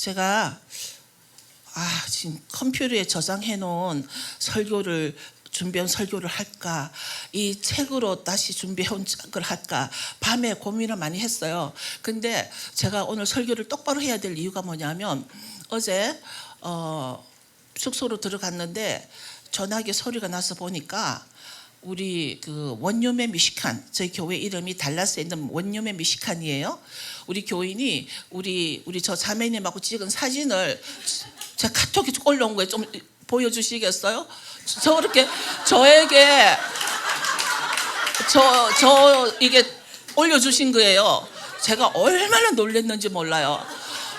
제가 지금 컴퓨터에 저장해 놓은 준비한 설교를 할까, 이 책으로 다시 준비해온 걸 할까, 밤에 고민을 많이 했어요. 근데 제가 오늘 설교를 똑바로 해야 될 이유가 뭐냐면, 어제 숙소로 들어갔는데 전화기 소리가 나서 보니까 우리 그 원룸의 미시칸, 저희 교회 이름이 달라스에 있는 원룸의 미시칸이에요. 우리 교인이 우리 저 자매님하고 찍은 사진을 제가 카톡에 올라온 거예요. 좀 보여주시겠어요? 저렇게 저에게 이게 올려주신 거예요. 제가 얼마나 놀랐는지 몰라요.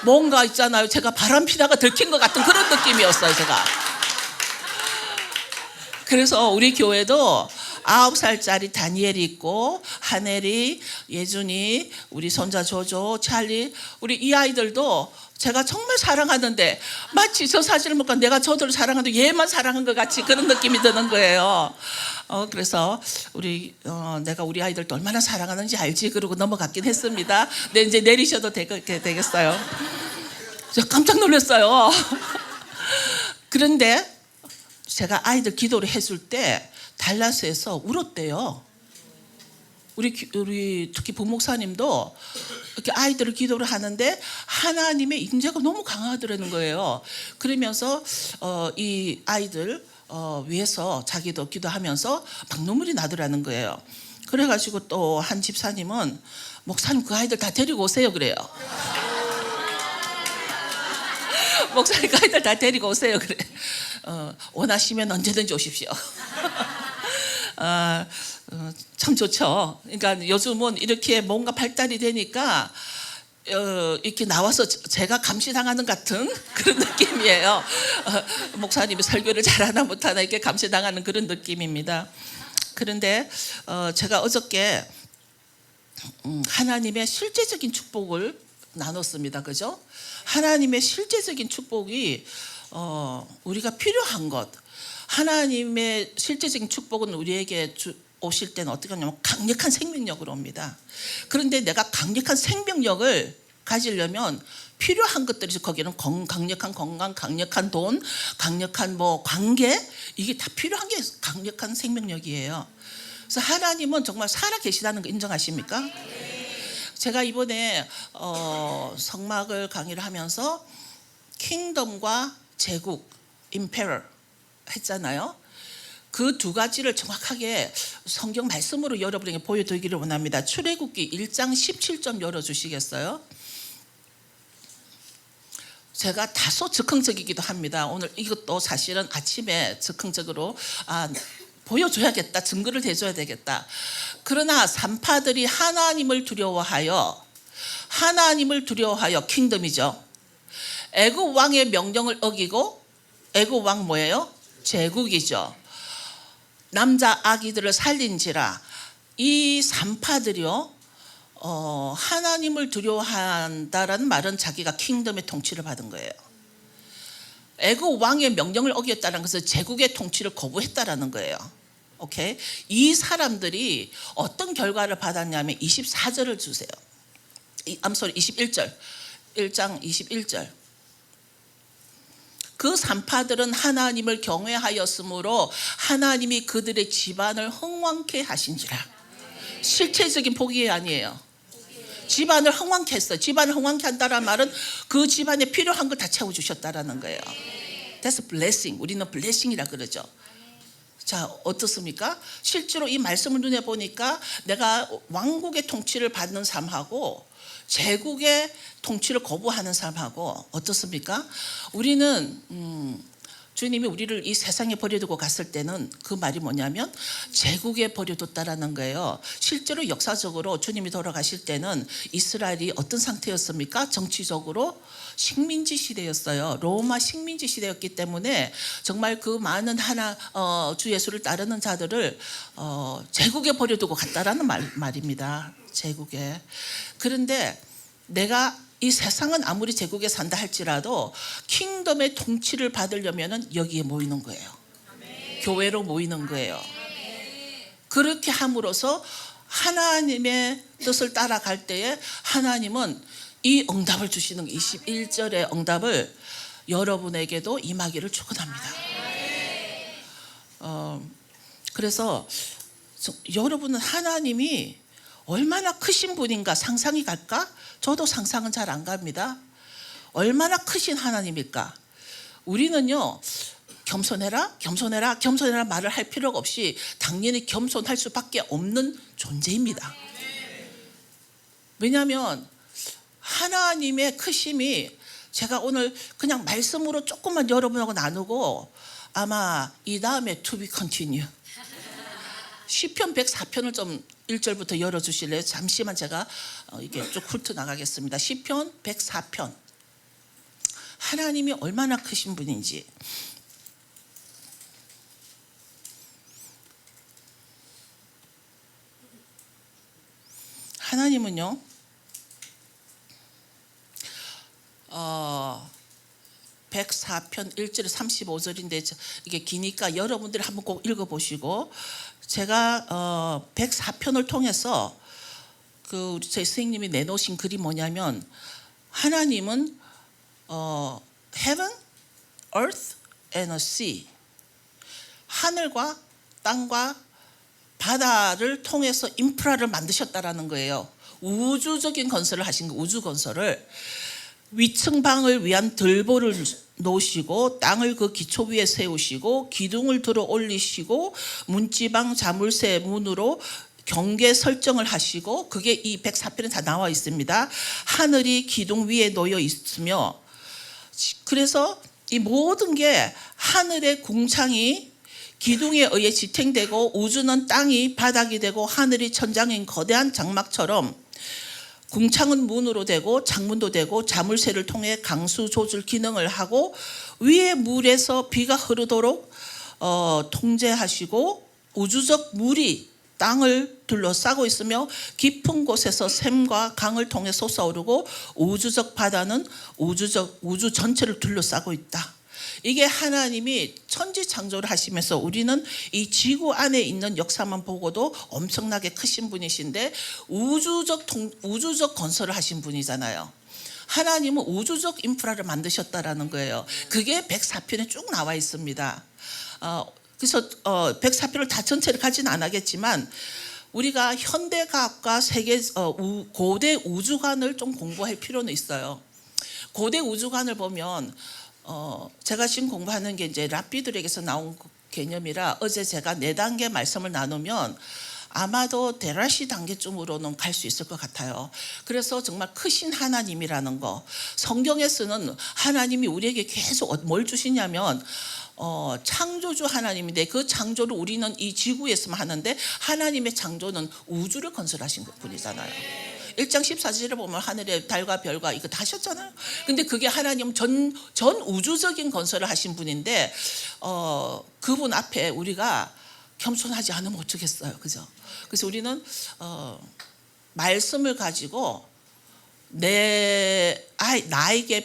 뭔가 있잖아요. 제가 바람피다가 들킨 것 같은 그런 느낌이었어요, 제가. 그래서 우리 교회도 9살짜리 다니엘이 있고, 하넬이, 예준이, 우리 손자 조조, 찰리, 우리 이 아이들도 제가 정말 사랑하는데 마치 저 사진을 보니까 내가 저들을 사랑하는데 얘만 사랑한 것 같이 그런 느낌이 드는 거예요. 그래서 내가 우리 아이들도 얼마나 사랑하는지 알지? 그러고 넘어갔긴 했습니다. 근데 이제 내리셔도 되겠어요. 저 깜짝 놀랐어요. 그런데 제가 아이들 기도를 해줄 때 달라스에서 울었대요. 우리 특히 부목사님도 이렇게 아이들을 기도를 하는데 하나님의 임재가 너무 강하더라는 거예요. 그러면서 이 아이들 위해서 자기도 기도하면서 막 눈물이 나더라는 거예요. 그래가지고 또 한 집사님은 목사님 그 아이들 다 데리고 오세요 그래요. 목사님 그 아이들 다 데리고 오세요 그래. 원하시면 언제든지 오십시오. 참 좋죠. 그러니까 요즘은 이렇게 뭔가 발달이 되니까 이렇게 나와서 제가 감시당하는 같은 그런 느낌이에요. 목사님이 설교를 잘하나 못하나 이렇게 감시당하는 그런 느낌입니다. 그런데 제가 어저께 하나님의 실제적인 축복을 나눴습니다. 그죠? 하나님의 실제적인 축복이 우리가 필요한 것, 하나님의 실제적인 축복은 우리에게 오실 때는 어떻게 하냐면 강력한 생명력으로 옵니다. 그런데 내가 강력한 생명력을 가지려면 필요한 것들이 거기는 강력한 건강, 강력한 돈, 강력한 관계, 이게 다 필요한 게 강력한 생명력이에요. 그래서 하나님은 정말 살아 계시다는 거 인정하십니까? 제가 이번에 성막을 강의를 하면서 킹덤과 제국, 임페러 했잖아요. 그 두 가지를 정확하게 성경 말씀으로 여러분에게 보여드리기를 원합니다. 출애굽기 1장 17절 열어주시겠어요? 제가 다소 즉흥적이기도 합니다. 오늘 이것도 사실은 아침에 즉흥적으로 보여줘야겠다, 증거를 대줘야 되겠다. 그러나 산파들이 하나님을 두려워하여 킹덤이죠. 애굽 왕의 명령을 어기고, 애굽 왕 뭐예요? 제국이죠. 남자 아기들을 살린지라. 이 산파들이요, 하나님을 두려워한다라는 말은 자기가 킹덤의 통치를 받은 거예요. 애굽 왕의 명령을 어겼다는 것은 제국의 통치를 거부했다라는 거예요. 오케이? 이 사람들이 어떤 결과를 받았냐면 24절을 주세요. 21절. 1장 21절. 그 산파들은 하나님을 경외하였으므로 하나님이 그들의 집안을 흥왕케 하신지라. 실체적인 복이 아니에요. 집안을 흥왕케 했어요. 집안을 흥왕케 한다는 말은 그 집안에 필요한 걸 다 채워주셨다라는 거예요. That's blessing. 우리는 blessing이라 그러죠. 자, 어떻습니까? 실제로 이 말씀을 눈에 보니까 내가 왕국의 통치를 받는 삶하고 제국의 통치를 거부하는 삶하고 어떻습니까? 우리는 주님이 우리를 이 세상에 버려두고 갔을 때는 그 말이 뭐냐면 제국에 버려뒀다라는 거예요. 실제로 역사적으로 주님이 돌아가실 때는 이스라엘이 어떤 상태였습니까? 정치적으로 식민지 시대였어요. 로마 식민지 시대였기 때문에 정말 그 많은 주 예수를 따르는 자들을 제국에 버려두고 갔다라는 말입니다. 제국에. 그런데 내가 이 세상은 아무리 제국에 산다 할지라도 킹덤의 통치를 받으려면 여기에 모이는 거예요. 교회로 모이는 거예요. 그렇게 함으로써 하나님의 뜻을 따라갈 때에 하나님은 이 응답을 주시는 21절의 응답을 여러분에게도 임하기를 축원합니다. 그래서 여러분은 하나님이 얼마나 크신 분인가 상상이 갈까? 저도 상상은 잘 안 갑니다. 얼마나 크신 하나님일까? 우리는요, 겸손해라, 겸손해라, 겸손해라 말을 할 필요가 없이 당연히 겸손할 수밖에 없는 존재입니다. 왜냐하면 하나님의 크심이 제가 오늘 그냥 말씀으로 조금만 여러분하고 나누고 아마 이 다음에 to be continue 시편 104편을 좀 1절부터 열어주실래요? 잠시만 제가 이게 쭉 훑어 나가겠습니다. 시편 104편 하나님이 얼마나 크신 분인지. 하나님은요 104편 1절 35절인데 이게 기니까 여러분들이 한번 꼭 읽어보시고, 제가 104편을 통해서 그 우리 저희 선생님이 내놓으신 글이 뭐냐면 하나님은 heaven, earth and a sea, 하늘과 땅과 바다를 통해서 인프라를 만드셨다라는 거예요. 우주적인 건설을 하신 거, 우주 건설을. 위층방을 위한 들보를 놓으시고 땅을 그 기초 위에 세우시고 기둥을 들어 올리시고 문지방 자물쇠 문으로 경계 설정을 하시고, 그게 이 104편에 다 나와 있습니다. 하늘이 기둥 위에 놓여 있으며, 그래서 이 모든 게 하늘의 궁창이 기둥에 의해 지탱되고 우주는 땅이 바닥이 되고 하늘이 천장인 거대한 장막처럼 궁창은 문으로 되고 창문도 되고 자물쇠를 통해 강수 조절 기능을 하고 위에 물에서 비가 흐르도록 통제하시고, 우주적 물이 땅을 둘러싸고 있으며 깊은 곳에서 샘과 강을 통해 솟아오르고 우주적 바다는 우주 전체를 둘러싸고 있다. 이게 하나님이 천지 창조를 하시면서 우리는 이 지구 안에 있는 역사만 보고도 엄청나게 크신 분이신데 우주적 건설을 하신 분이잖아요. 하나님은 우주적 인프라를 만드셨다라는 거예요. 그게 104편에 쭉 나와 있습니다. 그래서 104편을 다 전체를 가지는 않겠지만 우리가 현대과학과 고대 우주관을 좀 공부할 필요는 있어요. 고대 우주관을 보면 제가 지금 공부하는 게 이제 랍비들에게서 나온 개념이라 어제 제가 4단계 말씀을 나누면 아마도 데라시 단계쯤으로는 갈 수 있을 것 같아요. 그래서 정말 크신 하나님이라는 거, 성경에서는 하나님이 우리에게 계속 뭘 주시냐면 창조주 하나님인데 그 창조를 우리는 이 지구에서만 하는데 하나님의 창조는 우주를 건설하신 분이잖아요. 1장 14절에 보면 하늘에 달과 별과 이거 다 하셨잖아요. 근데 그게 하나님 전 우주적인 건설을 하신 분인데 그분 앞에 우리가 겸손하지 않으면 어쩌겠어요. 그죠? 그래서 우리는 말씀을 가지고 나에게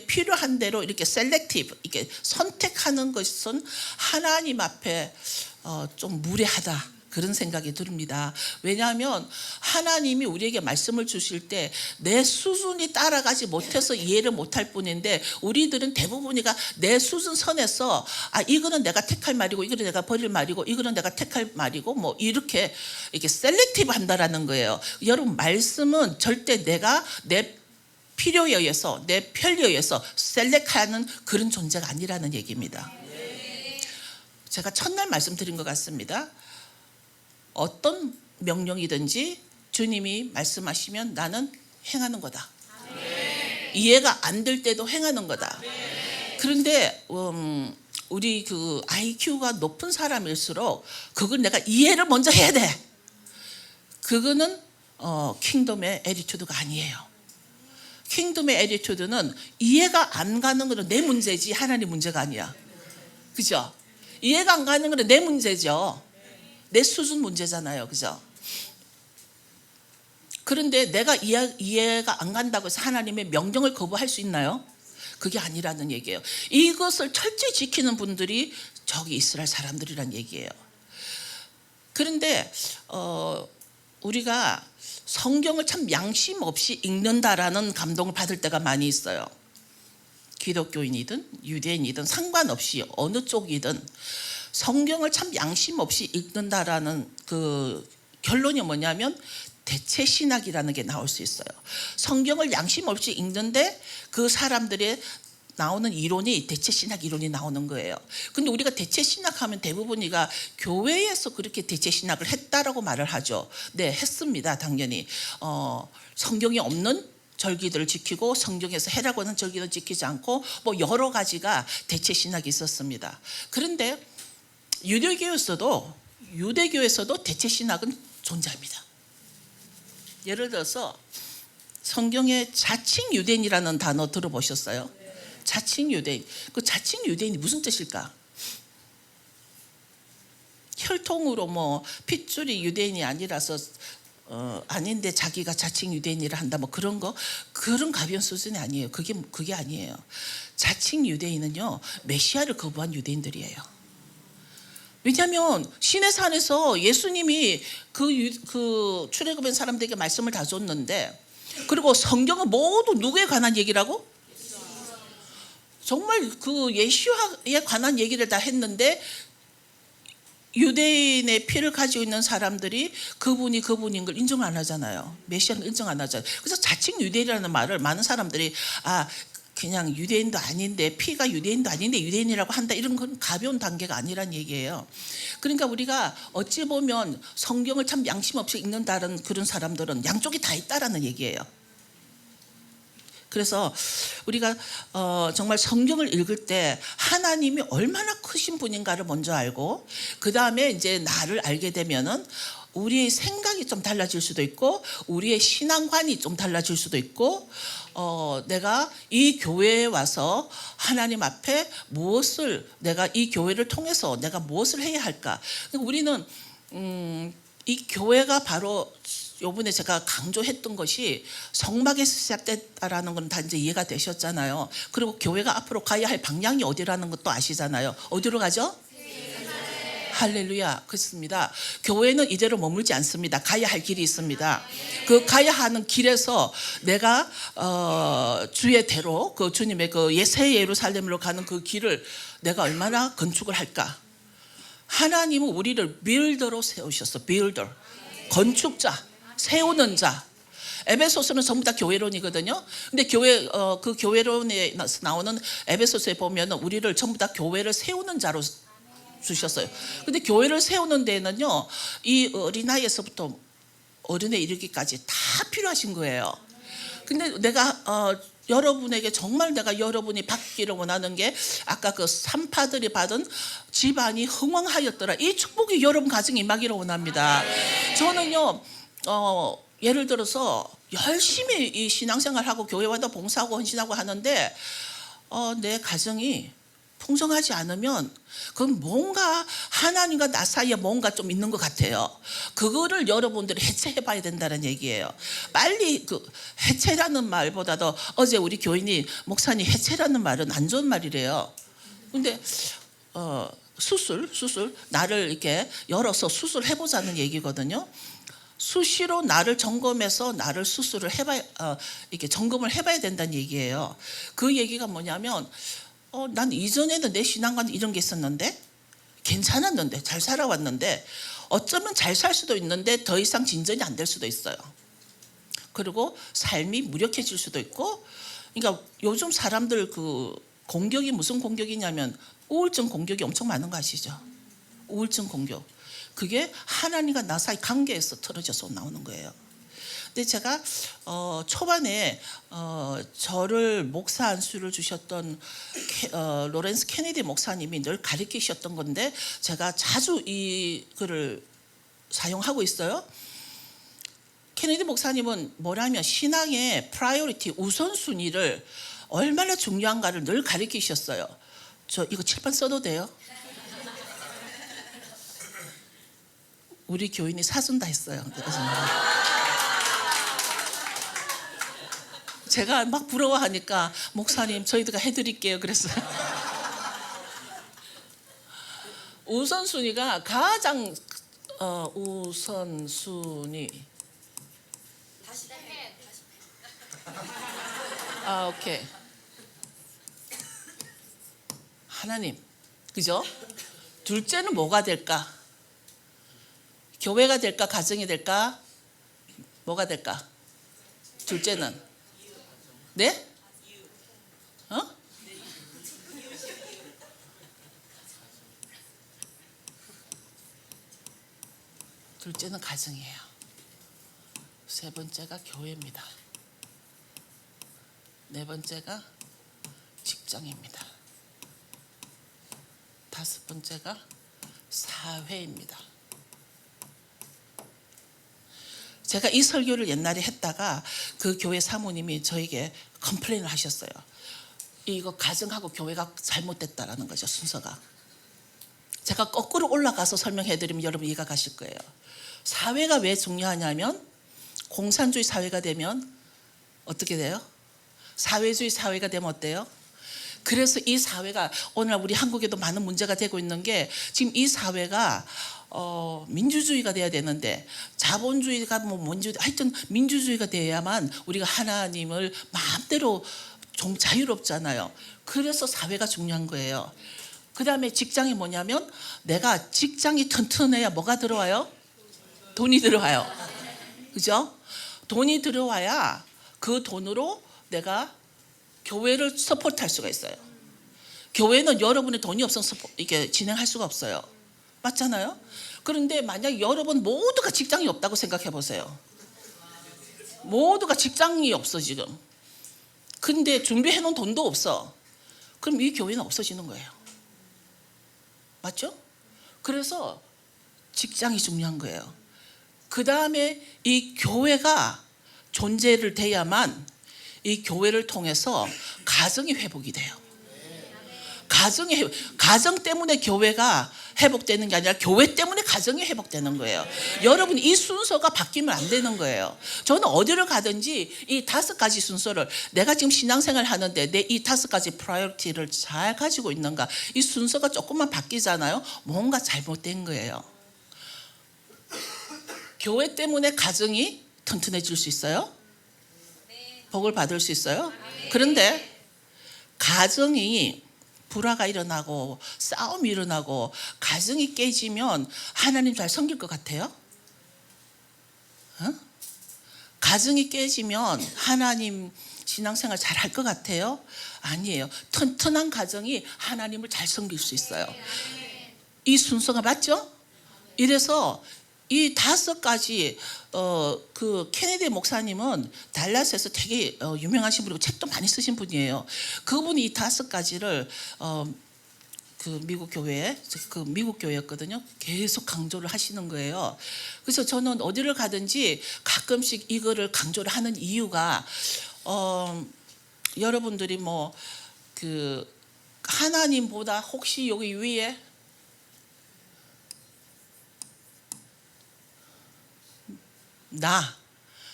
필요한 대로 이렇게 셀렉티브, 이렇게 선택하는 것은 하나님 앞에 좀 무례하다, 그런 생각이 듭니다. 왜냐하면 하나님이 우리에게 말씀을 주실 때 내 수준이 따라가지 못해서 이해를 못할 뿐인데 우리들은 대부분이가 내 수준 선에서 이거는 내가 택할 말이고 이거는 내가 버릴 말이고 이거는 내가 택할 말이고 뭐 이렇게 셀렉티브 한다라는 거예요. 여러분, 말씀은 절대 내가 내 필요에 의해서 내 편리에 의해서 셀렉하는 그런 존재가 아니라는 얘기입니다. 제가 첫날 말씀드린 것 같습니다. 어떤 명령이든지 주님이 말씀하시면 나는 행하는 거다. 이해가 안 될 때도 행하는 거다. 그런데 우리 그 IQ가 높은 사람일수록 그걸 내가 이해를 먼저 해야 돼. 그거는 킹덤의 애티튜드가 아니에요. 킹덤의 애티튜드는 이해가 안 가는 거는 내 문제지 하나님 문제가 아니야. 그죠? 이해가 안 가는 거는 내 문제죠. 내 수준 문제잖아요. 그죠? 그런데 내가 이해가 안 간다고 해서 하나님의 명령을 거부할 수 있나요? 그게 아니라는 얘기예요. 이것을 철저히 지키는 분들이 저기 이스라엘 사람들이란 얘기예요. 그런데 우리가 성경을 참 양심 없이 읽는다라는 감동을 받을 때가 많이 있어요. 기독교인이든 유대인이든 상관없이 어느 쪽이든 성경을 참 양심 없이 읽는다라는 그 결론이 뭐냐면 대체 신학이라는 게 나올 수 있어요. 성경을 양심 없이 읽는데 그 사람들의 나오는 이론이 대체 신학 이론이 나오는 거예요. 근데 우리가 대체 신학하면 대부분이가 교회에서 그렇게 대체 신학을 했다라고 말을 하죠. 네, 했습니다. 당연히. 성경이 없는 절기들을 지키고 성경에서 해라고 하는 절기를 지키지 않고 뭐 여러 가지가 대체 신학이 있었습니다. 그런데 유대교에서도 대체 신학은 존재합니다. 예를 들어서 성경에 자칭 유대인이라는 단어 들어보셨어요? 자칭 유대인. 그 자칭 유대인이 무슨 뜻일까? 혈통으로 뭐 핏줄이 유대인이 아니라서 아닌데 자기가 자칭 유대인이라 한다 뭐 그런 거, 그런 가벼운 수준이 아니에요. 그게 아니에요. 자칭 유대인은요, 메시아를 거부한 유대인들이에요. 왜냐하면 시내 산에서 예수님이 그 출애굽한 사람들에게 말씀을 다 줬는데, 그리고 성경은 모두 누구에 관한 얘기라고? 정말 그 예수와에 관한 얘기를 다 했는데 유대인의 피를 가지고 있는 사람들이 그분인 걸 인정 안 하잖아요. 메시아는 인정 안 하잖아요. 그래서 자칭 유대인이라는 말을 많은 사람들이 그냥 유대인도 아닌데, 피가 유대인도 아닌데 유대인이라고 한다, 이런 건 가벼운 단계가 아니란 얘기예요. 그러니까 우리가 어찌 보면 성경을 참 양심 없이 읽는다는 그런 사람들은 양쪽이 다 있다라는 얘기예요. 그래서 우리가 정말 성경을 읽을 때 하나님이 얼마나 크신 분인가를 먼저 알고, 그 다음에 이제 나를 알게 되면은 우리의 생각이 좀 달라질 수도 있고, 우리의 신앙관이 좀 달라질 수도 있고, 내가 이 교회에 와서 하나님 앞에 내가 이 교회를 통해서 내가 무엇을 해야 할까? 우리는 이 교회가 바로 요번에 제가 강조했던 것이 성막에서 시작됐다라는 건 다 이제 이해가 되셨잖아요. 그리고 교회가 앞으로 가야 할 방향이 어디라는 것도 아시잖아요. 어디로 가죠? 할렐루야. 그렇습니다. 교회는 이대로 머물지 않습니다. 가야 할 길이 있습니다. 그 가야 하는 길에서 내가 주의 대로 그 주님의 그 새 예루살렘으로 가는 그 길을 내가 얼마나 건축을 할까? 하나님은 우리를 빌더로 세우셨어. 빌더. 건축자, 세우는 자. 에베소서는 전부 다 교회론이거든요. 근데 그 교회론에 나오는 에베소서에 보면 우리를 전부 다 교회를 세우는 자로 주셨어요. 근데 교회를 세우는 데는요, 이 어린아이에서부터 어른에 이르기까지 다 필요하신 거예요. 근데 내가 여러분에게 정말 내가 여러분이 받기를 원하는 게, 아까 그 산파들이 받은 집안이 흥왕하였더라, 이 축복이 여러분 가정에 임하기를 원합니다. 저는요, 예를 들어서 열심히 이 신앙생활하고 교회와도 봉사하고 헌신하고 하는데 내 가정이 풍성하지 않으면 그건 뭔가 하나님과 나 사이에 뭔가 좀 있는 것 같아요. 그거를 여러분들이 해체해 봐야 된다는 얘기예요. 빨리 그 해체라는 말보다도, 어제 우리 교인이 목사님 해체라는 말은 안 좋은 말이래요. 근데 수술 나를 이렇게 열어서 수술해 보자는 얘기거든요. 수시로 나를 점검해서 나를 수술을 해봐야 이렇게 점검을 해봐야 된다는 얘기예요. 그 얘기가 뭐냐면, 난 이전에는 내 신앙관 이런 게 있었는데 괜찮았는데 잘 살아왔는데, 어쩌면 잘 살 수도 있는데 더 이상 진전이 안 될 수도 있어요. 그리고 삶이 무력해질 수도 있고. 그러니까 요즘 사람들 그 공격이 무슨 공격이냐면 우울증 공격이 엄청 많은 거 아시죠? 우울증 공격. 그게 하나님과 나 사이 관계에서 틀어져서 나오는 거예요. 근데 제가 초반에 저를 목사 안수를 주셨던 로렌스 케네디 목사님이 늘 가르치셨던 건데, 제가 자주 이 글을 사용하고 있어요. 케네디 목사님은 뭐라면 신앙의 프라이어리티, 우선순위를 얼마나 중요한가를 늘 가르치셨어요. 저 이거 칠판 써도 돼요? 우리 교인이 사준다 했어요. 제가 막 부러워하니까, 목사님 저희들가 해드릴게요 그랬어요. 우선순위가 가장 우선순위 오케이. 하나님, 그죠? 둘째는 뭐가 될까? 교회가 될까? 가정이 될까? 뭐가 될까? 둘째는? 네? 둘째는 가정이에요. 세 번째가 교회입니다. 네 번째가 직장입니다. 다섯 번째가 사회입니다. 제가 이 설교를 옛날에 했다가 그 교회 사모님이 저에게 컴플레인을 하셨어요. 이거 가정하고 교회가 잘못됐다라는 거죠, 순서가. 제가 거꾸로 올라가서 설명해드리면 여러분 이해가 가실 거예요. 사회가 왜 중요하냐면 공산주의 사회가 되면 어떻게 돼요? 사회주의 사회가 되면 어때요? 그래서 이 사회가 오늘 우리 한국에도 많은 문제가 되고 있는 게 지금 이 사회가 민주주의가 돼야 되는데 자본주의가 뭐 뭔지 하여튼 민주주의가 돼야만 우리가 하나님을 마음대로 좀 자유롭잖아요. 그래서 사회가 중요한 거예요. 그 다음에 직장이 뭐냐면 내가 직장이 튼튼해야 뭐가 들어와요? 돈이 들어와요. 그죠? 돈이 들어와야 그 돈으로 내가 교회를 서포트할 수가 있어요. 교회는 여러분의 돈이 없으면 이게 진행할 수가 없어요. 맞잖아요? 그런데 만약 여러분 모두가 직장이 없다고 생각해 보세요. 모두가 직장이 없어 지금. 근데 준비해 놓은 돈도 없어. 그럼 이 교회는 없어지는 거예요. 맞죠? 그래서 직장이 중요한 거예요. 그 다음에 이 교회가 존재를 돼야만 이 교회를 통해서 가정이 회복이 돼요. 가정 때문에 교회가 회복되는 게 아니라 교회 때문에 가정이 회복되는 거예요. 여러분 이 순서가 바뀌면 안 되는 거예요. 저는 어디를 가든지 이 5가지 순서를 내가 지금 신앙생활 하는데 내 이 5가지 프라이어리티를 잘 가지고 있는가, 이 순서가 조금만 바뀌잖아요. 뭔가 잘못된 거예요. 교회 때문에 가정이 튼튼해질 수 있어요? 복을 받을 수 있어요? 그런데 가정이 불화가 일어나고 싸움이 일어나고 가정이 깨지면 하나님 잘 섬길 것 같아요? 가정이 깨지면 하나님 신앙생활 잘 할 것 같아요? 아니에요. 튼튼한 가정이 하나님을 잘 섬길 수 있어요. 이 순서가 맞죠? 이래서 이 5가지 그 케네디 목사님은 달라스에서 되게 유명하신 분이고 책도 많이 쓰신 분이에요. 그분이 이 5가지를 그 미국 교회에 그 미국 교회였거든요. 계속 강조를 하시는 거예요. 그래서 저는 어디를 가든지 가끔씩 이거를 강조를 하는 이유가 여러분들이 뭐 그 하나님보다 혹시 여기 위에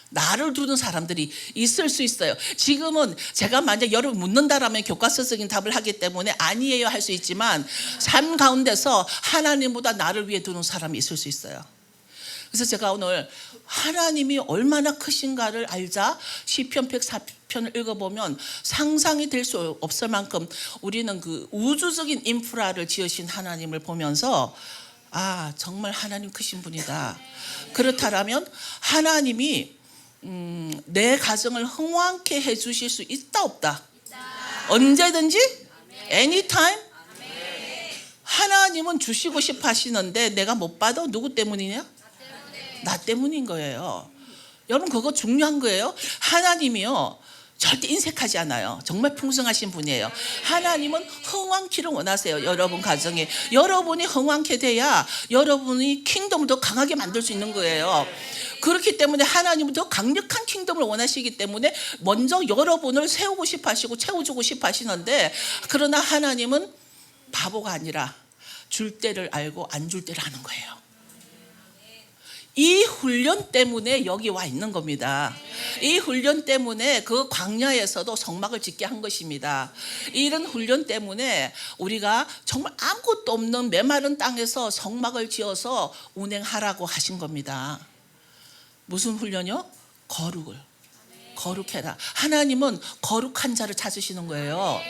나를 두는 사람들이 있을 수 있어요. 지금은 제가 만약 여러분 묻는다라면 교과서적인 답을 하기 때문에 아니에요 할 수 있지만 삶 가운데서 하나님보다 나를 위해 두는 사람이 있을 수 있어요. 그래서 제가 오늘 하나님이 얼마나 크신가를 알자 시편 104편을 읽어보면 상상이 될 수 없을 만큼 우리는 그 우주적인 인프라를 지으신 하나님을 보면서 정말 하나님 크신 분이다. 그렇다면 하나님이 내 가정을 흥왕케 해주실 수 있다 없다? 언제든지? anytime? 하나님은 주시고 싶어 하시는데 내가 못 받아? 누구 때문이냐? 나 때문인 거예요. 여러분 그거 중요한 거예요. 하나님이요 절대 인색하지 않아요. 정말 풍성하신 분이에요. 하나님은 흥왕키를 원하세요. 여러분 가정에 여러분이 흥왕케 돼야 여러분이 킹덤을 더 강하게 만들 수 있는 거예요. 그렇기 때문에 하나님은 더 강력한 킹덤을 원하시기 때문에 먼저 여러분을 세우고 싶어 하시고 채워주고 싶어 하시는데, 그러나 하나님은 바보가 아니라 줄 때를 알고 안 줄 때를 아는 거예요. 이 훈련 때문에 여기 와 있는 겁니다. 이 훈련 때문에 그 광야에서도 성막을 짓게 한 것입니다. 이런 훈련 때문에 우리가 정말 아무것도 없는 메마른 땅에서 성막을 지어서 운행하라고 하신 겁니다. 무슨 훈련이요? 거룩을. 거룩해라. 하나님은 거룩한 자를 찾으시는 거예요.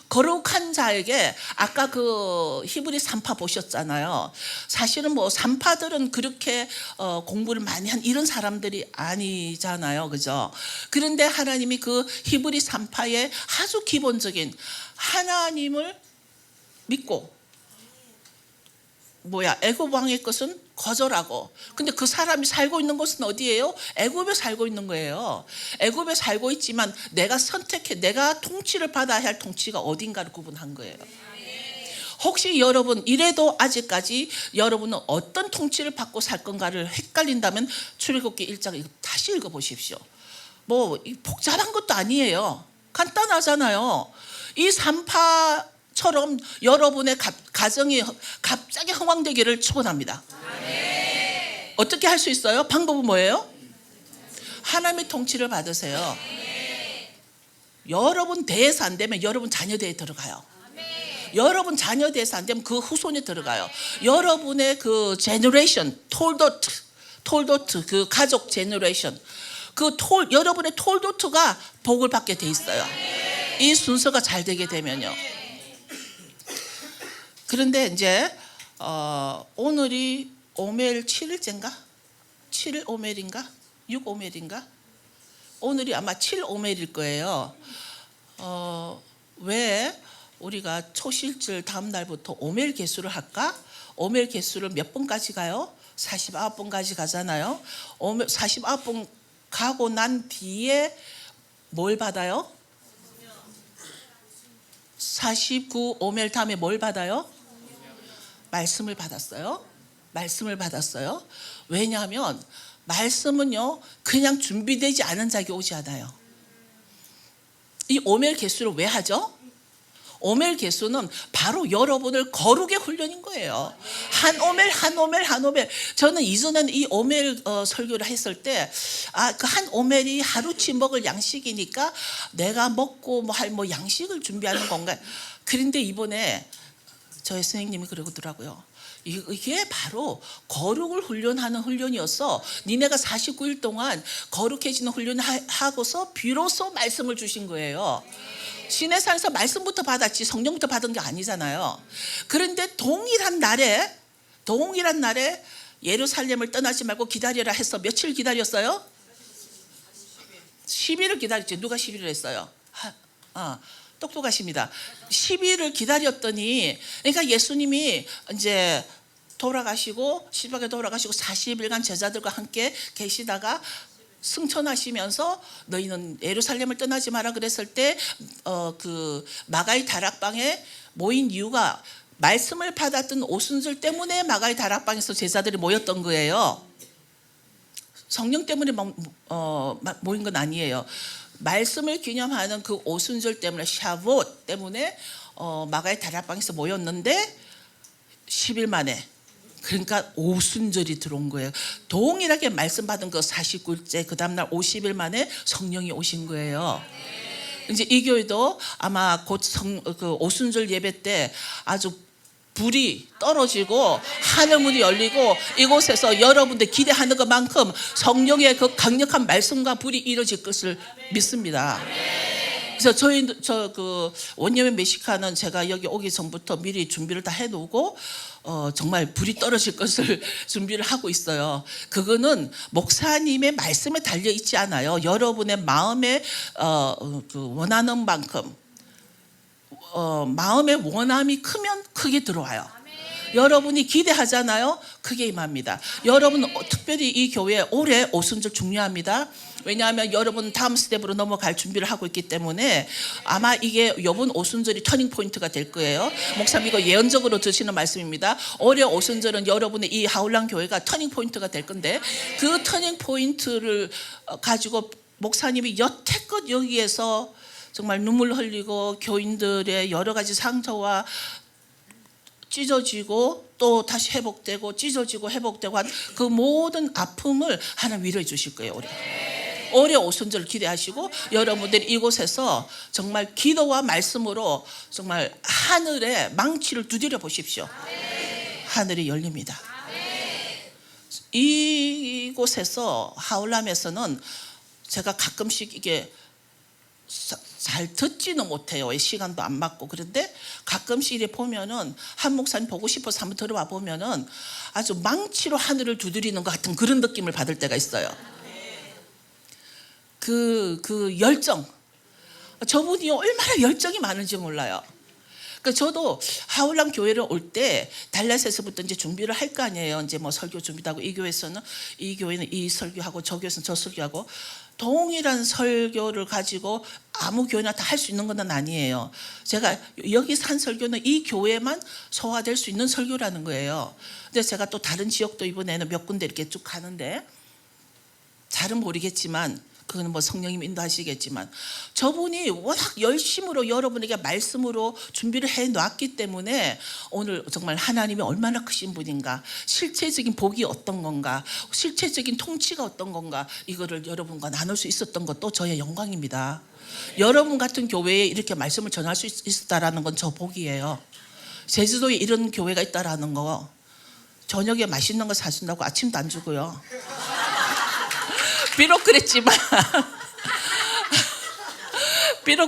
거룩한 자에게 아까 그 히브리 산파 보셨잖아요. 사실은 뭐 산파들은 그렇게 공부를 많이 한 이런 사람들이 아니잖아요, 그죠? 그런데 하나님이 그 히브리 산파의 아주 기본적인 하나님을 믿고 애굽 왕의 것은 거절하고, 근데 그 사람이 살고 있는 곳은 어디예요? 애굽에 살고 있는 거예요. 애굽에 살고 있지만 내가 선택해, 내가 통치를 받아야 할 통치가 어딘가를 구분한 거예요. 혹시 여러분 이래도 아직까지 여러분은 어떤 통치를 받고 살 건가를 헷갈린다면 출애굽기 1장 다시 읽어보십시오. 뭐 복잡한 것도 아니에요. 간단하잖아요. 이 산파처럼 여러분의 가정이 갑자기 흥왕되기를 축원합니다. 어떻게 할 수 있어요? 방법은 뭐예요? 하나님의 통치를 받으세요. 여러분 대에서 안 되면 여러분 자녀 대에 들어가요. 여러분 자녀 대에서 안 되면 그 후손에 들어가요. 여러분의 그 제너레이션, 톨도트 그 가족 제너레이션, 여러분의 톨도트가 복을 받게 돼 있어요. 이 순서가 잘 되게 되면요. 그런데 이제 오늘이 오멜 7일째인가? 7일 오멜인가? 6 오멜인가? 오늘이 아마 7 오멜일 거예요. 왜 우리가 초실절 다음 날부터 오멜 개수를 할까? 오멜 개수를 몇 번까지 가요? 49번까지 가잖아요. 49번 가고 난 뒤에 뭘 받아요? 49 오멜 다음에 뭘 받아요? 말씀을 받았어요. 말씀을 받았어요. 왜냐하면 말씀은요 그냥 준비되지 않은 자에게 오지 않아요. 이 오멜 개수를 왜 하죠? 오멜 개수는 바로 여러분을 거룩의 훈련인 거예요. 한 오멜 한 오멜 한 오멜. 저는 이전에는 이 오멜 설교를 했을 때 그 한 오멜이 하루치 먹을 양식이니까 내가 먹고 뭐 양식을 준비하는 건가. 그런데 이번에 저희 선생님이 그러더라고요. 이게 바로 거룩을 훈련하는 훈련이었어. 니네가 49일 동안 거룩해지는 훈련을 하고서 비로소 말씀을 주신 거예요. 시내산에서 말씀부터 받았지 성령부터 받은 게 아니잖아요. 그런데 동일한 날에 예루살렘을 떠나지 말고 기다려라 해서 며칠 기다렸어요? 10일을 기다렸지. 누가 10일을 했어요? 똑똑하십니다. 10일을 기다렸더니, 그러니까 예수님이 이제 돌아가시고 시박에 돌아가시고 40일간 제자들과 함께 계시다가 승천하시면서 너희는 예루살렘을 떠나지 마라 그랬을 때 그 마가의 다락방에 모인 이유가 말씀을 받았던 오순절 때문에 마가의 다락방에서 제자들이 모였던 거예요. 성령 때문에 모인 건 아니에요. 말씀을 기념하는 그 오순절 때문에, 샤봇 때문에 마가의 다락방에서 모였는데 10일 만에, 그러니까 오순절이 들어온 거예요. 동일하게 말씀 받은 그 49일째 그 다음날 50일 만에 성령이 오신 거예요. 이제 이 교회도 아마 곧 그 오순절 예배 때 아주 불이 떨어지고 하늘문이 열리고 이곳에서 여러분들 기대하는 것만큼 성령의 그 강력한 말씀과 불이 이루어질 것을 믿습니다. 그래서 저 그 원예회 메시카는 제가 여기 오기 전부터 미리 준비를 다 해놓고 정말 불이 떨어질 것을 준비를 하고 있어요. 그거는 목사님의 말씀에 달려 있지 않아요. 여러분의 마음에 그 원하는 만큼 마음의 원함이 크면 크게 들어와요. 여러분이 기대하잖아요. 크게 임합니다. 여러분 특별히 이 교회 올해 오순절 중요합니다. 왜냐하면 여러분 다음 스텝으로 넘어갈 준비를 하고 있기 때문에 아마 이게 이번 오순절이 터닝 포인트가 될 거예요. 목사님 이거 예언적으로 드시는 말씀입니다. 올해 오순절은 여러분의 이 하울랑 교회가 터닝 포인트가 될 건데 그 터닝 포인트를 가지고 목사님이 여태껏 여기에서 정말 눈물 흘리고 교인들의 여러 가지 상처와 찢어지고 또 다시 회복되고 찢어지고 회복되고 한 그 모든 아픔을 하나 위로해 주실 거예요. 올해 오순절 기대하시고 여러분들이 이곳에서 정말 기도와 말씀으로 정말 하늘의 망치를 두드려 보십시오. 하늘이 열립니다. 이곳에서 하울람에서는 제가 가끔씩 이게 잘 듣지는 못해요. 시간도 안 맞고. 그런데 가끔씩 이래 보면은 한 목사님 보고 싶어서 한번 들어와 보면은 아주 망치로 하늘을 두드리는 것 같은 그런 느낌을 받을 때가 있어요. 그 열정, 저분이 얼마나 열정이 많은지 몰라요. 그러니까 저도 하울람 교회를 올 때 달라스에서부터 이제 준비를 할 거 아니에요. 이제 뭐 설교 준비도 하고, 이 교회에서는 이 교회는 이 설교하고 저 교회에서는 저 설교하고, 동일한 설교를 가지고 아무 교회나 다 할 수 있는 건 아니에요. 제가 여기서 한 설교는 이 교회만 소화될 수 있는 설교라는 거예요. 근데 제가 또 다른 지역도 이번에는 몇 군데 이렇게 쭉 가는데, 잘은 모르겠지만 그건 뭐 성령님 인도하시겠지만, 저분이 워낙 열심으로 여러분에게 말씀으로 준비를 해 놨기 때문에 오늘 정말 하나님이 얼마나 크신 분인가, 실체적인 복이 어떤 건가, 실체적인 통치가 어떤 건가, 이거를 여러분과 나눌 수 있었던 것도 저의 영광입니다. 여러분 같은 교회에 이렇게 말씀을 전할 수 있었다라는 건 저 복이에요. 제주도에 이런 교회가 있다라는 거, 저녁에 맛있는 거 사준다고 아침도 안 주고요. 비록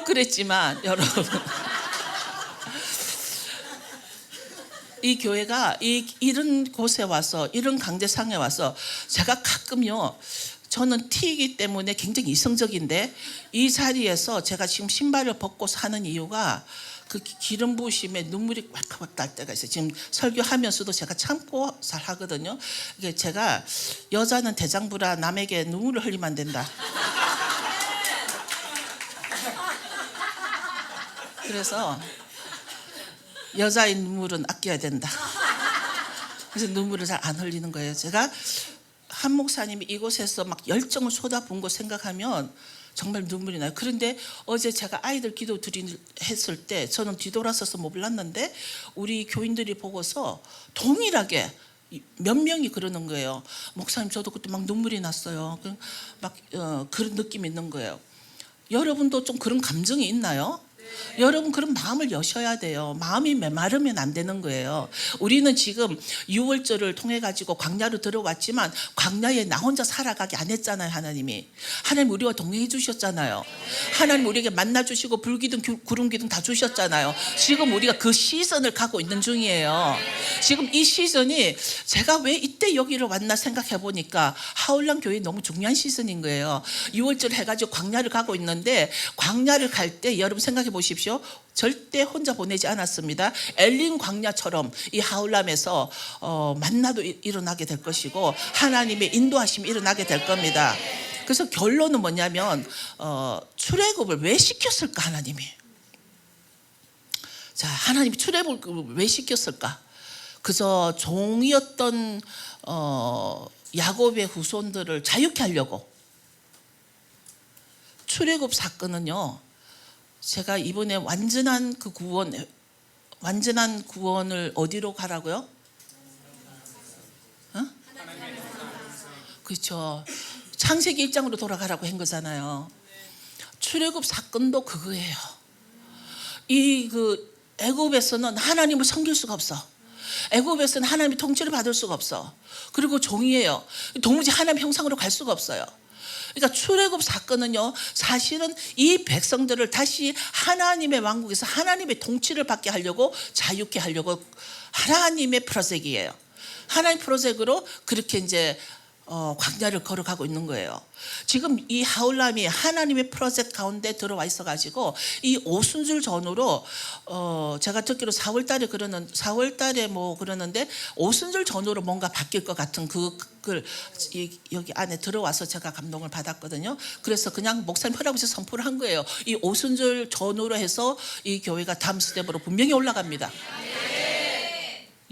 그랬지만 여러분, 이 교회가 이런 곳에 와서, 이런 강대상에 와서, 제가 가끔요, 저는 T이기 때문에 굉장히 이성적인데, 이 자리에서 제가 지금 신발을 벗고 사는 이유가 그 기름 부으심에 눈물이 꽉꽉 날 때가 있어요. 지금 설교하면서도 제가 참고 잘 하거든요. 이게 제가, 여자는 대장부라 남에게 눈물을 흘리면 안 된다. 그래서 여자의 눈물은 아껴야 된다. 그래서 눈물을 잘 안 흘리는 거예요. 제가 한 목사님이 이곳에서 막 열정을 쏟아부은 거 생각하면 정말 눈물이 나요. 그런데 어제 제가 아이들 기도 했을 때 저는 뒤돌아서서 몰랐는데 우리 교인들이 보고서 동일하게 몇 명이 그러는 거예요. 목사님, 저도 그때 막 눈물이 났어요. 막 그런 느낌이 있는 거예요. 여러분도 좀 그런 감정이 있나요? 여러분, 그런 마음을 여셔야 돼요. 마음이 메마르면 안 되는 거예요. 우리는 지금 6월절을 통해 가지고 광야로 들어왔지만 광야에 나 혼자 살아가게 안 했잖아요. 하나님 우리와 동행해 주셨잖아요. 하나님 우리에게 만나 주시고 불기둥 구름기둥 다 주셨잖아요. 지금 우리가 그 시즌을 가고 있는 중이에요. 지금 이 시즌이, 제가 왜 이때 여기로 왔나 생각해 보니까 하울람 교회 너무 중요한 시즌인 거예요. 6월절 해가지고 광야를 가고 있는데, 광야를 갈 때 여러분 생각해 보십시오. 절대 혼자 보내지 않았습니다. 엘린 광야처럼 이 하울람에서 만나도 일어나게 될 것이고, 하나님의 인도하심이 일어나게 될 겁니다. 그래서 결론은 뭐냐면, 출애굽을 왜 시켰을까, 하나님이? 자, 하나님이 출애굽을 왜 시켰을까? 그저 종이었던 야곱의 후손들을 자유케 하려고. 출애굽 사건은요, 제가 이번에 완전한 구원을 어디로 가라고요? 그렇죠. 창세기 1장으로 돌아가라고 한 거잖아요. 출애굽 사건도 그거예요. 애굽에서는 하나님을 섬길 수가 없어. 애굽에서는 하나님의 통치를 받을 수가 없어. 그리고 종이에요. 도무지 하나님 형상으로 갈 수가 없어요. 그러니까 출애굽 사건은요, 사실은 이 백성들을 다시 하나님의 왕국에서 하나님의 통치를 받게 하려고, 자유케 하려고 하나님의 프로젝트예요. 하나님 프로젝트로 그렇게 이제 광야를 걸어가고 있는 거예요. 지금 이 하울람이 하나님의 프로젝트 가운데 들어와 있어가지고, 이 오순절 전후로 제가 듣기로 4월달에 뭐 그러는데, 오순절 전후로 뭔가 바뀔 것 같은 그걸 여기 안에 들어와서 제가 감동을 받았거든요. 그래서 그냥 목사님 허락해서 선포를 한 거예요. 이 오순절 전후로 해서 이 교회가 다음 스텝으로 분명히 올라갑니다.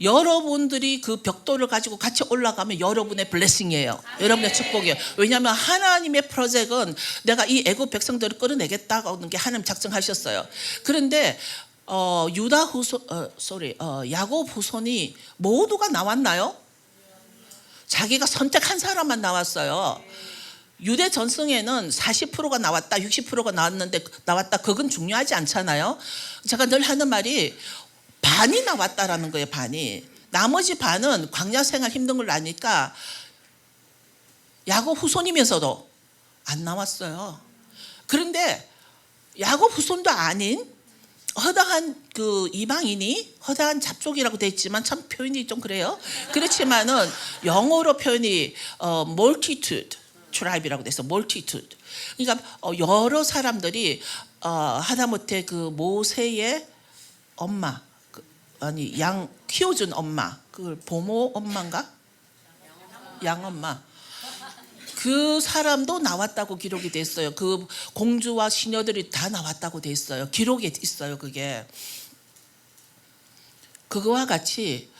여러분들이 그 벽돌을 가지고 같이 올라가면 여러분의 블레싱이에요. 여러분의 축복이에요. 왜냐하면 하나님의 프로젝트는 내가 이 애굽 백성들을 끌어내겠다고 하는 게 하나님 작정하셨어요. 그런데 야곱 후손이 모두가 나왔나요? 자기가 선택한 사람만 나왔어요. 유대 전승에는 40%가 나왔다, 60%가 나왔다. 그건 중요하지 않잖아요. 제가 늘 하는 말이, 반이 나왔다라는 거예요. 반이. 나머지 반은 광야 생활 힘든 걸 아니까 야곱 후손이면서도 안 나왔어요. 그런데 야곱 후손도 아닌 허다한 그 이방인이, 허다한 잡족이라고 돼 있지만 참 표현이 좀 그래요. 그렇지만은 영어로 표현이 multitude tribe이라고 돼 있어. multitude. 그러니까 여러 사람들이 하다못해 그 모세의 엄마, 아니 양 키워준 엄마, 그걸 보모 엄마인가? 양엄마. 그 사람도 나왔다고 기록이 됐어요. 그 공주와 시녀들이 다 나왔다고 돼 있어요. 기록에 있어요. 그게 그거와 같이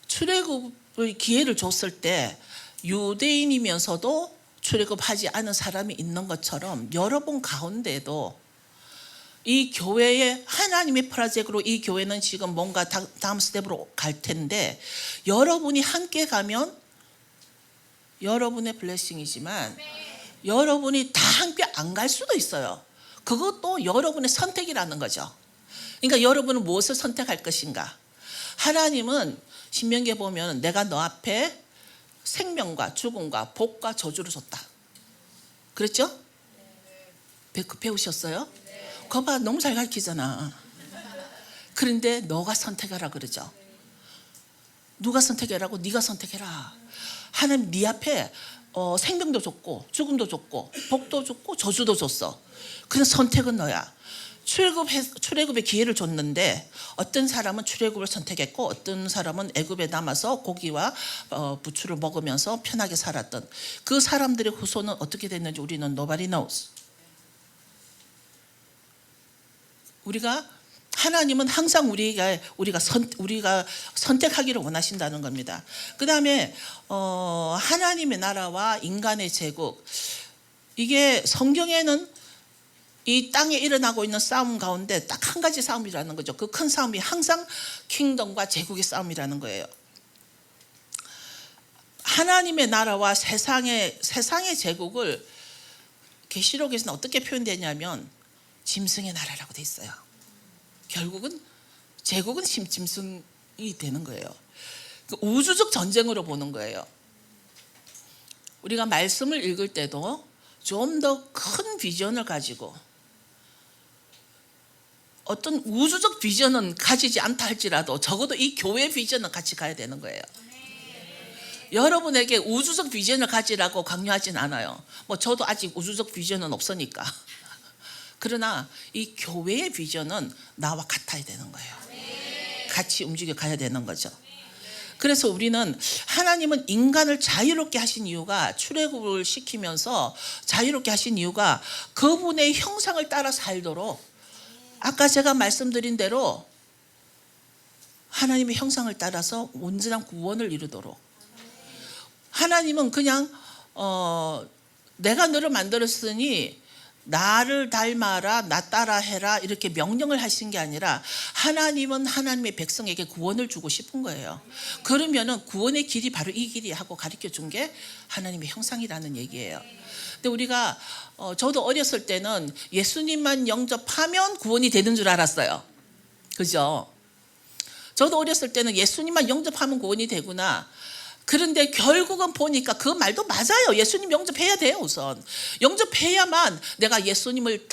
출애굽의 기회를 줬을 때 유대인이면서도 출애굽하지 않은 사람이 있는 것처럼 여러분 가운데도 이 교회의 하나님의 프로젝트로 이 교회는 지금 뭔가 다음 스텝으로 갈 텐데 여러분이 함께 가면 여러분의 블레싱이지만 여러분이 다 함께 안 갈 수도 있어요. 그것도 여러분의 선택이라는 거죠. 그러니까 여러분은 무엇을 선택할 것인가? 하나님은 신명기에 보면 내가 너 앞에 생명과 죽음과 복과 저주를 줬다. 그랬죠? 배우셨어요? 그거 봐, 너무 잘 가르치잖아. 그런데 너가 선택하라 그러죠. 누가 선택해라고? 네가 선택해라. 하나님 네 앞에 생명도 줬고 죽음도 줬고 복도 줬고 저주도 줬어. 그래서 선택은 너야. 출애굽의 기회를 줬는데 어떤 사람은 출애굽을 선택했고 어떤 사람은 애굽에 남아서 고기와 부추를 먹으면서 편하게 살았던 그 사람들의 후손은 어떻게 됐는지 우리는 nobody knows. 하나님은 항상 우리가 선택하기를 원하신다는 겁니다. 그 다음에 하나님의 나라와 인간의 제국, 이게 성경에는 이 땅에 일어나고 있는 싸움 가운데 딱 한 가지 싸움이라는 거죠. 그 큰 싸움이 항상 킹덤과 제국의 싸움이라는 거예요. 하나님의 나라와 세상의 제국을 계시록에서는 어떻게 표현되냐면 짐승의 나라라고 돼 있어요. 결국은 제국은 짐승이 되는 거예요. 우주적 전쟁으로 보는 거예요. 우리가 말씀을 읽을 때도 좀 더 큰 비전을 가지고 어떤 우주적 비전은 가지지 않다 할지라도 적어도 이 교회 비전은 같이 가야 되는 거예요. 여러분에게 우주적 비전을 가지라고 강요하진 않아요. 저도 아직 우주적 비전은 없으니까. 그러나 이 교회의 비전은 나와 같아야 되는 거예요. 같이 움직여 가야 되는 거죠. 그래서 우리는 하나님은 인간을 자유롭게 하신 이유가 출애굽을 시키면서 자유롭게 하신 이유가 그분의 형상을 따라 살도록, 아까 제가 말씀드린 대로 하나님의 형상을 따라서 온전한 구원을 이루도록. 하나님은 그냥 내가 너를 만들었으니 나를 닮아라, 나 따라 해라 이렇게 명령을 하신 게 아니라 하나님은 하나님의 백성에게 구원을 주고 싶은 거예요. 그러면은 구원의 길이 바로 이 길이 하고 가르쳐 준 게 하나님의 형상이라는 얘기예요. 근데 우리가 저도 어렸을 때는 예수님만 영접하면 구원이 되는 줄 알았어요. 그죠? 저도 어렸을 때는 예수님만 영접하면 구원이 되구나. 그런데 결국은 보니까 그 말도 맞아요. 예수님 영접해야 돼요. 우선 영접해야만 내가 예수님을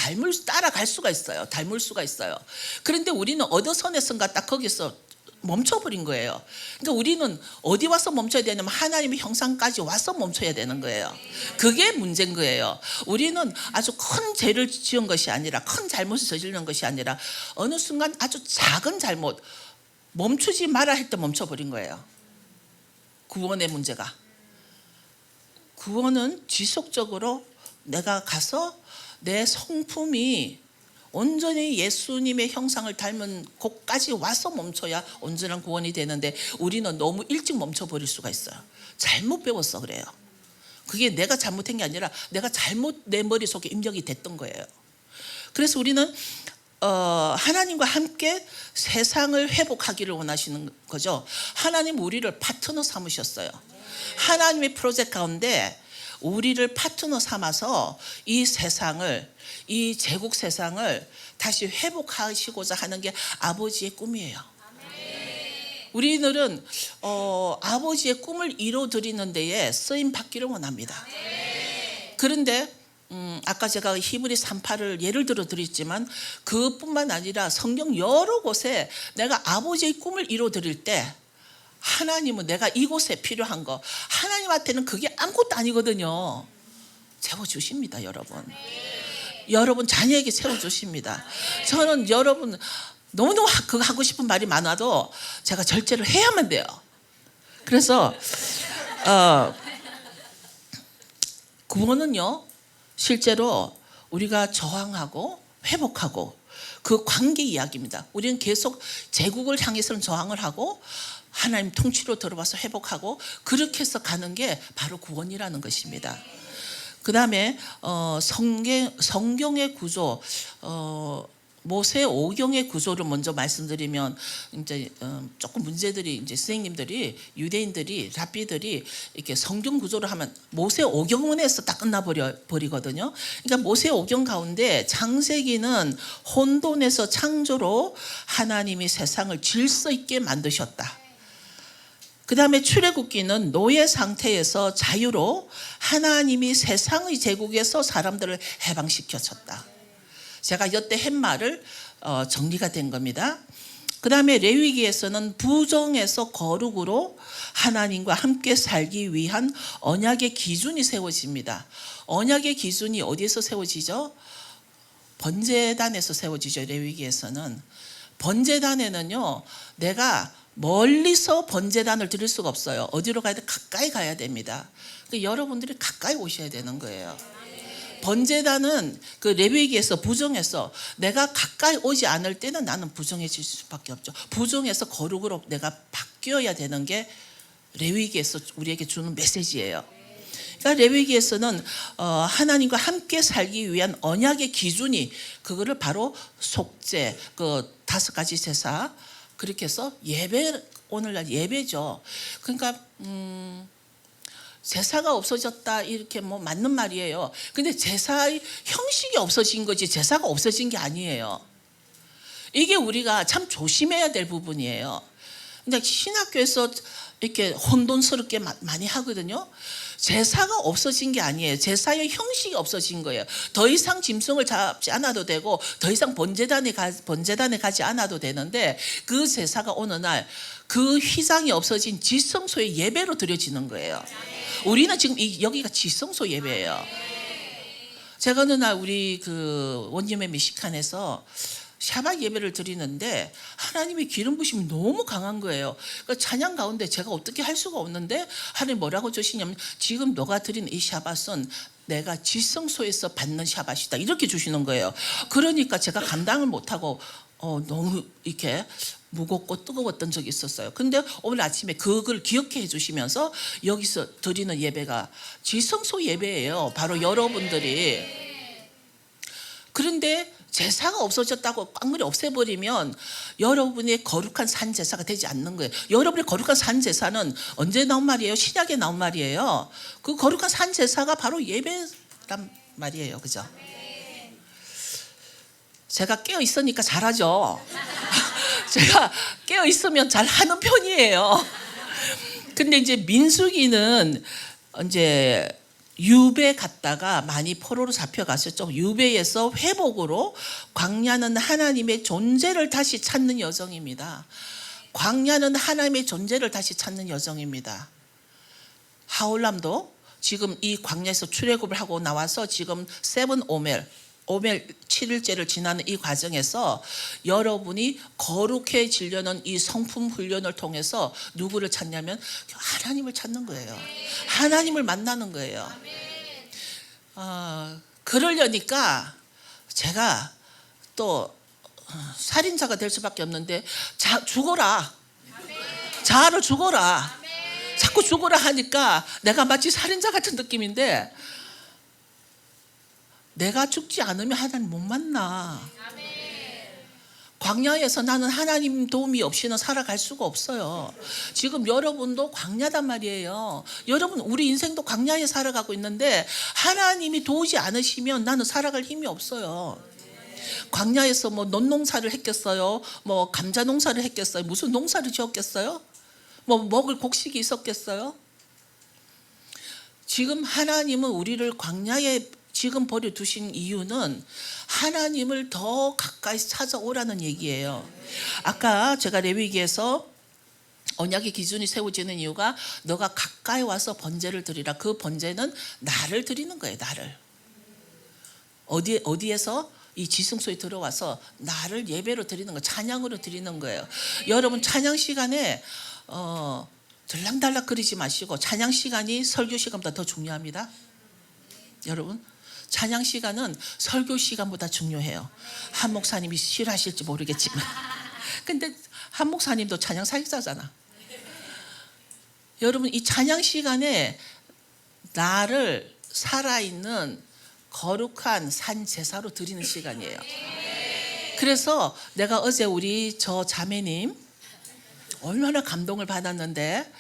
따라갈 수가 있어요. 닮을 수가 있어요. 그런데 우리는 어디선에선가 딱 거기서 멈춰버린 거예요. 그러니까 우리는 어디 와서 멈춰야 되냐면 하나님의 형상까지 와서 멈춰야 되는 거예요. 그게 문제인 거예요. 우리는 아주 큰 죄를 지은 것이 아니라, 큰 잘못을 저지르는 것이 아니라 어느 순간 아주 작은 잘못, 멈추지 말아 할 때 멈춰버린 거예요. 구원의 문제가. 구원은 지속적으로 내가 가서 내 성품이 온전히 예수님의 형상을 닮은 곳까지 와서 멈춰야 온전한 구원이 되는데 우리는 너무 일찍 멈춰버릴 수가 있어요. 잘못 배웠어 그래요. 그게 내가 잘못한 게 아니라 내가 잘못 내 머릿속에 입력이 됐던 거예요. 그래서 우리는 하나님과 함께 세상을 회복하기를 원하시는 거죠. 하나님 우리를 파트너 삼으셨어요. 하나님의 프로젝트 가운데 우리를 파트너 삼아서 이 세상을, 이 제국 세상을 다시 회복하시고자 하는 게 아버지의 꿈이에요. 우리들은 아버지의 꿈을 이루어드리는 데에 쓰임 받기를 원합니다. 그런데 아까 제가 히브리 3:8을 예를 들어 드렸지만 그뿐만 아니라 성경 여러 곳에 내가 아버지의 꿈을 이뤄 드릴 때 하나님은 내가 이곳에 필요한 거 하나님한테는 그게 아무것도 아니거든요. 채워주십니다. 여러분 자녀에게 채워주십니다. 저는 여러분 너무너무 그거 하고 싶은 말이 많아도 제가 절제를 해야만 돼요. 그래서 구원은요 실제로 우리가 저항하고 회복하고 그 관계 이야기입니다. 우리는 계속 제국을 향해서는 저항을 하고 하나님 통치로 들어와서 회복하고 그렇게 해서 가는 게 바로 구원이라는 것입니다. 그 다음에 성경의 구조, 모세 오경의 구조를 먼저 말씀드리면 이제 조금 문제들이 이제 선생님들이 유대인들이 랍비들이 이렇게 성경 구조를 하면 모세 오경문에서 딱 끝나버리거든요. 그러니까 모세 오경 가운데 창세기는 혼돈에서 창조로 하나님이 세상을 질서 있게 만드셨다. 그 다음에 출애굽기는 노예 상태에서 자유로 하나님이 세상의 제국에서 사람들을 해방시켜줬다. 제가 여태 한 말을 정리가 된 겁니다. 그 다음에 레위기에서는 부정에서 거룩으로 하나님과 함께 살기 위한 언약의 기준이 세워집니다. 언약의 기준이 어디에서 세워지죠? 번제단에서 세워지죠. 레위기에서는. 번제단에는요 내가 멀리서 번제단을 드릴 수가 없어요. 어디로 가야 돼? 가까이 가야 됩니다. 그러니까 여러분들이 가까이 오셔야 되는 거예요. 번제단은 그 레위기에서 부정해서 내가 가까이 오지 않을 때는 나는 부정해질 수밖에 없죠. 부정해서 거룩으로 내가 바뀌어야 되는 게 레위기에서 우리에게 주는 메시지예요. 그러니까 레위기에서는 하나님과 함께 살기 위한 언약의 기준이 그거를 바로 속죄, 그 5가지 제사 그렇게 해서 예배, 오늘날 예배죠. 그러니까 제사가 없어졌다 이렇게 뭐 맞는 말이에요. 근데 제사의 형식이 없어진 거지 제사가 없어진 게 아니에요. 이게 우리가 참 조심해야 될 부분이에요. 근데 신학교에서 이렇게 혼돈스럽게 많이 하거든요. 제사가 없어진 게 아니에요. 제사의 형식이 없어진 거예요. 더 이상 짐승을 잡지 않아도 되고 더 이상 번제단에 가지 않아도 되는데 그 제사가 어느 날 그 휘장이 없어진 지성소의 예배로 드려지는 거예요. 우리는 지금 여기가 지성소 예배예요. 제가 어느 날 우리 그 원님의 미식칸에서 샤bat 예배를 드리는데 하나님의 기름 부심이 너무 강한 거예요. 그러니까 찬양 가운데 제가 어떻게 할 수가 없는데 하나님 뭐라고 주시냐면 지금 너가 드린 이 샤bat은 내가 지성소에서 받는 샤bat이다 이렇게 주시는 거예요. 그러니까 제가 감당을 못하고 너무 이렇게 무겁고 뜨거웠던 적이 있었어요. 근데 오늘 아침에 그걸 기억해 주시면서 여기서 드리는 예배가 지성소 예배예요. 바로 여러분들이. 그런데 제사가 없어졌다고 꽉물이 없애버리면 여러분의 거룩한 산 제사가 되지 않는 거예요. 여러분의 거룩한 산 제사는 언제 나온 말이에요? 신약에 나온 말이에요. 그 거룩한 산 제사가 바로 예배란 말이에요. 그죠? 제가 깨어 있으니까 잘하죠. 제가 깨어 있으면 잘 하는 편이에요. 근데 이제 민수기는 이제 유배 갔다가 많이 포로로 잡혀가서 좀 유배에서 회복으로 광야는 하나님의 존재를 다시 찾는 여정입니다. 광야는 하나님의 존재를 다시 찾는 여정입니다. 하올람도 지금 이 광야에서 출애굽을 하고 나와서 지금 세븐 오멜 7일째를 지나는 이 과정에서 여러분이 거룩해지려는 이 성품 훈련을 통해서 누구를 찾냐면 하나님을 찾는 거예요. 하나님을 만나는 거예요. 그러려니까 제가 또 살인자가 될 수밖에 없는데 죽어라. 자아를 죽어라. 자꾸 죽어라 하니까 내가 마치 살인자 같은 느낌인데 내가 죽지 않으면 하나님 못 만나. 광야에서 나는 하나님 도움이 없이는 살아갈 수가 없어요. 지금 여러분도 광야단 말이에요. 여러분 우리 인생도 광야에 살아가고 있는데 하나님이 도우지 않으시면 나는 살아갈 힘이 없어요. 광야에서 뭐 논농사를 했겠어요? 뭐 감자 농사를 했겠어요? 무슨 농사를 지었겠어요? 뭐 먹을 곡식이 있었겠어요? 지금 하나님은 우리를 광야에 지금 버려두신 이유는 하나님을 더 가까이 찾아오라는 얘기예요. 아까 제가 레위기에서 언약의 기준이 세워지는 이유가 너가 가까이 와서 번제를 드리라. 그 번제는 나를 드리는 거예요. 나를. 어디에서? 이 지성소에 들어와서 나를 예배로 드리는 거예요. 찬양으로 드리는 거예요. 여러분 찬양 시간에 들락달락 거리지 마시고 찬양 시간이 설교 시간보다 더 중요합니다. 여러분 찬양 시간은 설교 시간보다 중요해요. 한 목사님이 싫어하실지 모르겠지만 근데 한 목사님도 찬양 사역자잖아. 여러분 이 찬양 시간에 나를 살아있는 거룩한 산 제사로 드리는 시간이에요. 그래서 내가 어제 우리 저 자매님 얼마나 감동을 받았는데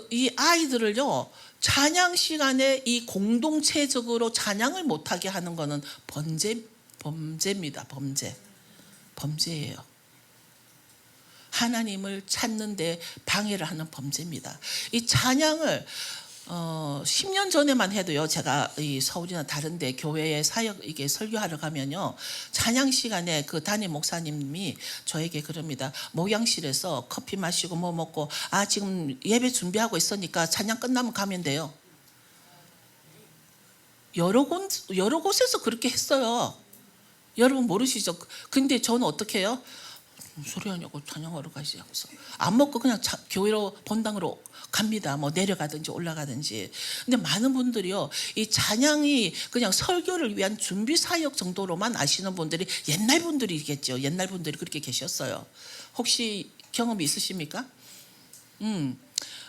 이 아이들을요 찬양 시간에 이 공동체적으로 찬양을 못하게 하는 거는 범죄입니다. 범죄예요. 하나님을 찾는데 방해를 하는 범죄입니다. 이 찬양을 10년 전에만 해도요, 제가 이 서울이나 다른데 교회에 이게 설교하러 가면요, 찬양 시간에 그 담임 목사님이 저에게 그럽니다. 목양실에서 커피 마시고 뭐 먹고, 지금 예배 준비하고 있으니까 찬양 끝나면 가면 돼요. 여러 곳에서 그렇게 했어요. 여러분 모르시죠? 근데 저는 어떻게 해요? 무슨 소리 하냐고 찬양하러 가지 하고서 안 먹고 그냥 교회로 본당으로 갑니다. 뭐 내려가든지 올라가든지. 근데 많은 분들이요 이 찬양이 그냥 설교를 위한 준비 사역 정도로만 아시는 분들이 옛날 분들이겠죠. 옛날 분들이 그렇게 계셨어요. 혹시 경험이 있으십니까?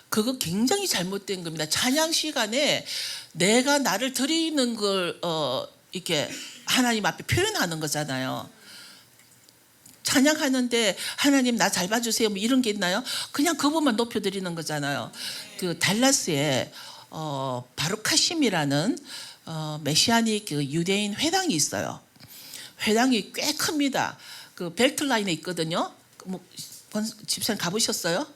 그거 굉장히 잘못된 겁니다. 찬양 시간에 내가 나를 드리는 걸 이렇게 하나님 앞에 표현하는 거잖아요. 찬양하는데 하나님 나 잘 봐주세요 뭐 이런 게 있나요? 그냥 그분만 높여드리는 거잖아요. 그 달라스에 바루카심이라는 메시아닉 그 유대인 회당이 있어요. 회당이 꽤 큽니다. 그 벨트라인에 있거든요. 뭐 집사님 가보셨어요?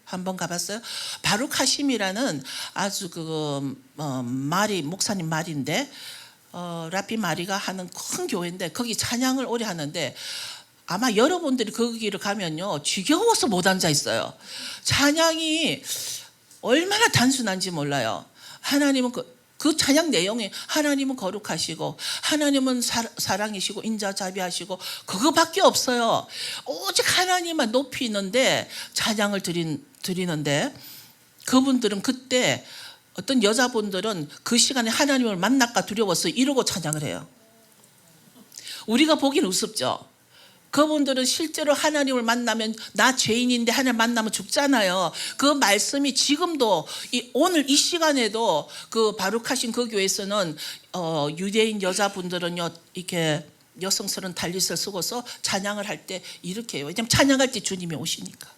한번 가봤어요? 바루카심이라는 아주 목사님 말인데 라피 마리가 하는 큰 교회인데 거기 찬양을 오래 하는데 아마 여러분들이 거기를 가면요 지겨워서 못 앉아 있어요. 찬양이 얼마나 단순한지 몰라요. 하나님은 그 찬양 내용이 하나님은 거룩하시고 하나님은 사랑이시고 인자자비하시고 그거밖에 없어요. 오직 하나님만 높이는데 찬양을 드리는데 그분들은 그때 어떤 여자분들은 그 시간에 하나님을 만날까 두려워서 이러고 찬양을 해요. 우리가 보기는 우습죠. 그분들은 실제로 하나님을 만나면 나 죄인인데 하나님 만나면 죽잖아요. 그 말씀이 지금도 오늘 이 시간에도 그 바룩하신 그 교회에서는 유대인 여자분들은요 이렇게 여성스러운 달릿을 쓰고서 찬양을 할 때 이렇게 해요. 왜냐하면 찬양할 때 주님이 오시니까.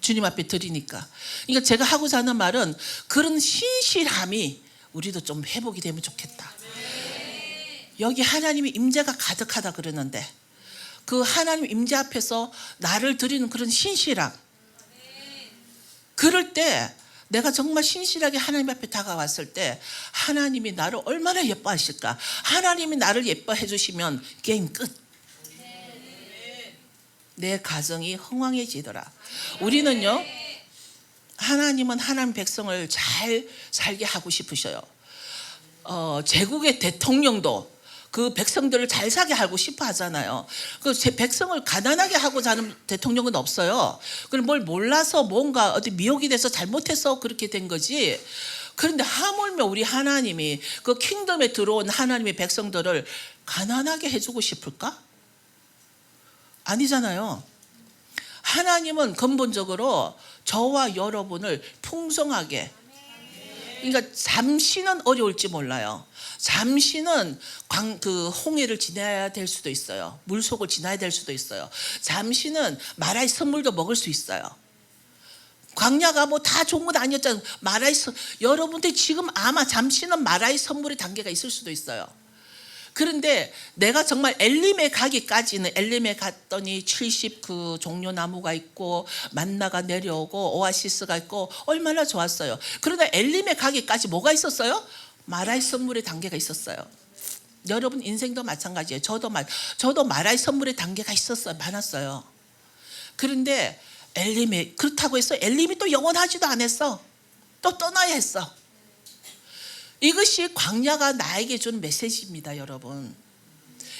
주님 앞에 드리니까. 그러니까 제가 하고자 하는 말은 그런 신실함이 우리도 좀 회복이 되면 좋겠다. 여기 하나님의 임재가 가득하다 그러는데 그 하나님 임재 앞에서 나를 드리는 그런 신실함. 그럴 때 내가 정말 신실하게 하나님 앞에 다가왔을 때 하나님이 나를 얼마나 예뻐하실까. 하나님이 나를 예뻐해 주시면 게임 끝. 내 가정이 흥왕해지더라. 우리는요 하나님은 하나님 백성을 잘 살게 하고 싶으셔요. 제국의 대통령도 그 백성들을 잘 살게 하고 싶어 하잖아요. 그 백성을 가난하게 하고자 하는 대통령은 없어요. 그럼 뭘 몰라서 뭔가 어디 미혹이 돼서 잘못해서 그렇게 된 거지. 그런데 하물며 우리 하나님이 그 킹덤에 들어온 하나님의 백성들을 가난하게 해주고 싶을까? 아니잖아요. 하나님은 근본적으로 저와 여러분을 풍성하게, 그러니까 잠시는 어려울지 몰라요. 잠시는 그 홍해를 지나야 될 수도 있어요. 물속을 지나야 될 수도 있어요. 잠시는 마라의 선물도 먹을 수 있어요. 광야가 뭐 다 좋은 건 아니었잖아요. 여러분들 지금 아마 잠시는 마라의 선물의 단계가 있을 수도 있어요. 그런데 내가 정말 엘림에 가기까지는 엘림에 갔더니 70 그 종려나무가 있고 만나가 내려오고 오아시스가 있고 얼마나 좋았어요. 그러나 엘림에 가기까지 뭐가 있었어요? 말할 선물의 단계가 있었어요. 여러분 인생도 마찬가지예요. 저도 말할 선물의 단계가 있었어요. 많았어요. 그런데 엘림이 그렇다고 해서 엘림이 또 영원하지도 않았어. 또 떠나야 했어. 이것이 광야가 나에게 준 메시지입니다, 여러분.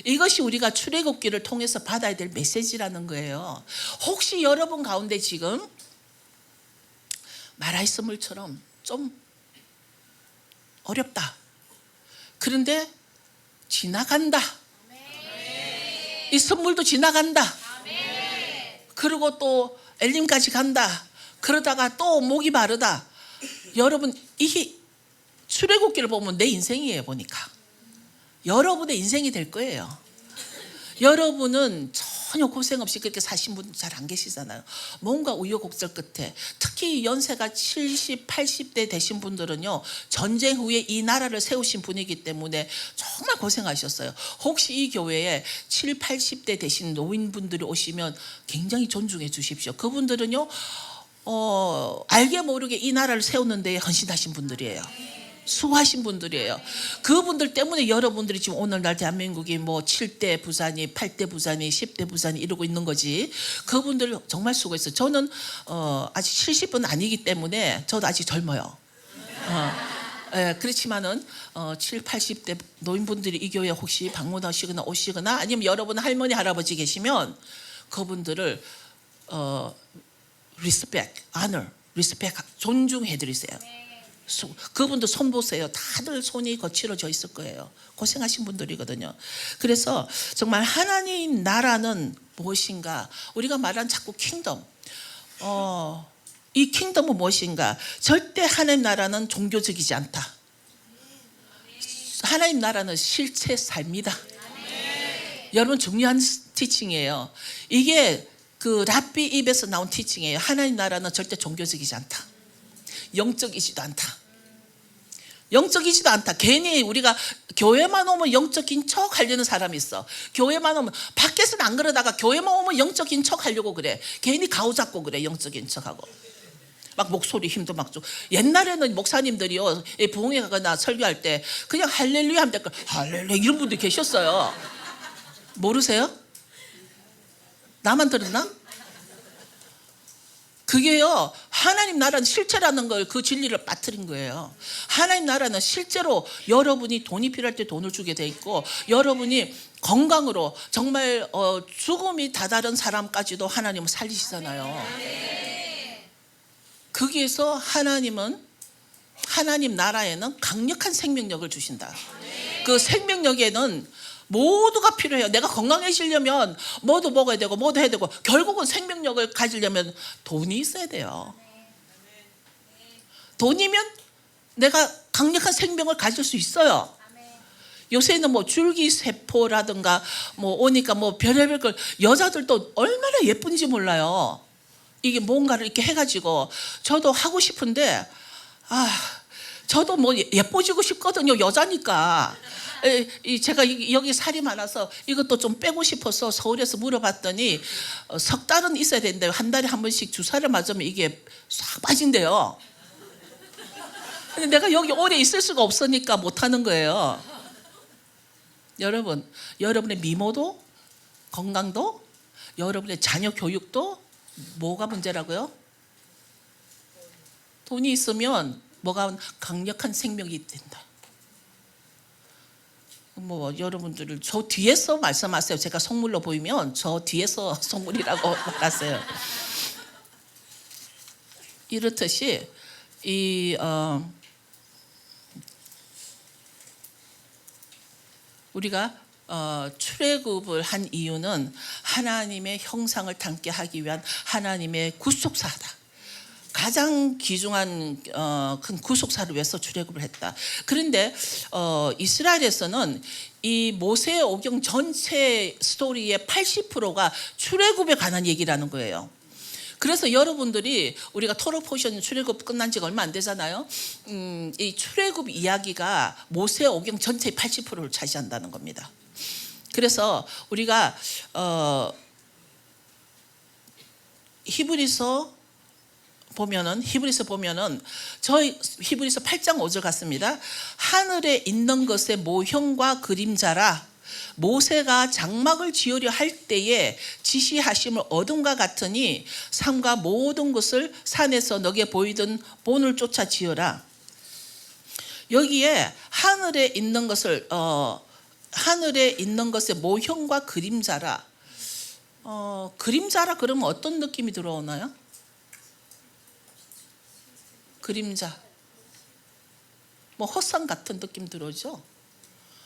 이것이 우리가 출애굽기를 통해서 받아야 될 메시지라는 거예요. 혹시 여러분 가운데 지금 말할 선물처럼 좀 어렵다. 그런데 지나간다. 이 선물도 지나간다. 그리고 또 엘림까지 간다. 그러다가 또 목이 마르다. 여러분 이게 출애굽기를 보면 내 인생이에요. 보니까 여러분의 인생이 될 거예요. 여러분은 전혀 고생 없이 그렇게 사신 분 잘 안 계시잖아요. 뭔가 우여곡절 끝에 특히 연세가 70, 80대 되신 분들은요, 전쟁 후에 이 나라를 세우신 분이기 때문에 정말 고생하셨어요. 혹시 이 교회에 7, 80대 되신 노인분들이 오시면 굉장히 존중해 주십시오. 그분들은요 알게 모르게 이 나라를 세우는 데 헌신하신 분들이에요. 수고하신 분들이에요. 그분들 때문에 여러분들이 지금 오늘날 대한민국이 뭐 7대 부산이, 8대 부산이, 10대 부산이 이러고 있는 거지. 그분들 정말 수고했어요. 저는 아직 70은 아니기 때문에 저도 아직 젊어요. 그렇지만은 7, 80대 노인분들이 이 교회 혹시 방문하시거나 오시거나 아니면 여러분 할머니, 할아버지 계시면 그분들을 respect, honor, respect 존중해 드리세요. 그분도 손 보세요. 다들 손이 거칠어져 있을 거예요. 고생하신 분들이거든요. 그래서 정말 하나님 나라는 무엇인가? 우리가 말한 자꾸 킹덤. 이 킹덤은 무엇인가? 절대 하나님 나라는 종교적이지 않다. 하나님 나라는 실체 삶이다. 여러분 중요한 티칭이에요. 이게 그 랍비 입에서 나온 티칭이에요. 하나님 나라는 절대 종교적이지 않다. 영적이지도 않다. 영적이지도 않다. 괜히 우리가 교회만 오면 영적인 척 하려는 사람이 있어. 교회만 오면, 밖에서는 안 그러다가 교회만 오면 영적인 척 하려고 그래. 괜히 가오잡고 그래. 영적인 척하고 막 목소리 힘도 막 좀. 옛날에는 목사님들이요 부흥회 가거나 설교할 때 그냥 할렐루야 하면 될걸 할렐루야 이런 분들 계셨어요. 모르세요? 나만 들었나? 그게요, 하나님 나라는 실체라는 걸, 그 진리를 빠뜨린 거예요. 하나님 나라는 실제로 여러분이 돈이 필요할 때 돈을 주게 돼 있고, 여러분이 건강으로 정말 죽음이 다다른 사람까지도 하나님은 살리시잖아요. 거기에서 하나님은, 하나님 나라에는 강력한 생명력을 주신다. 그 생명력에는 모두가 필요해요. 내가 건강해지려면 뭐도 먹어야 되고 뭐도 해야 되고, 결국은 생명력을 가지려면 돈이 있어야 돼요. 돈이면 내가 강력한 생명을 가질 수 있어요. 요새는 뭐 줄기세포라든가 뭐 오니까 뭐 별의별 걸, 여자들도 얼마나 예쁜지 몰라요. 이게 뭔가를 이렇게 해가지고, 저도 하고 싶은데 저도 뭐 예뻐지고 싶거든요. 여자니까. 제가 여기 살이 많아서 이것도 좀 빼고 싶어서 서울에서 물어봤더니 석 달은 있어야 된대요. 한 달에 한 번씩 주사를 맞으면 이게 싹 빠진대요. 근데 내가 여기 오래 있을 수가 없으니까 못하는 거예요. 여러분, 여러분의 미모도 건강도 여러분의 자녀 교육도 뭐가 문제라고요? 돈이 있으면 뭐가 강력한 생명이 된다. 뭐 여러분들을 저 뒤에서 말씀하세요. 제가 속물로 보이면 저 뒤에서 속물이라고 말하세요. 이렇듯이 우리가 출애굽을 한 이유는 하나님의 형상을 담게 하기 위한 하나님의 구속사다. 가장 귀중한 큰 구속사를 위해서 출애굽을 했다. 그런데 이스라엘에서는 이 모세 오경 전체 스토리의 80%가 출애굽에 관한 얘기라는 거예요. 그래서 여러분들이, 우리가 토로 포션 출애굽 끝난 지가 얼마 안 되잖아요. 이 출애굽 이야기가 모세 오경 전체의 80%를 차지한다는 겁니다. 그래서 우리가 히브리서 보면은 히브리서 보면은 저희 히브리서 8장 5절 같습니다. 하늘에 있는 것의 모형과 그림자라 모세가 장막을 지으려 할 때에 지시하심을 얻음과 같으니 삼가 모든 것을 산에서 너게 보이던 본을 쫓아 지어라. 여기에 하늘에 있는 것을 하늘에 있는 것의 모형과 그림자라. 그림자라 그러면 어떤 느낌이 들어오나요? 그림자. 뭐 헛산 같은 느낌 들어오죠?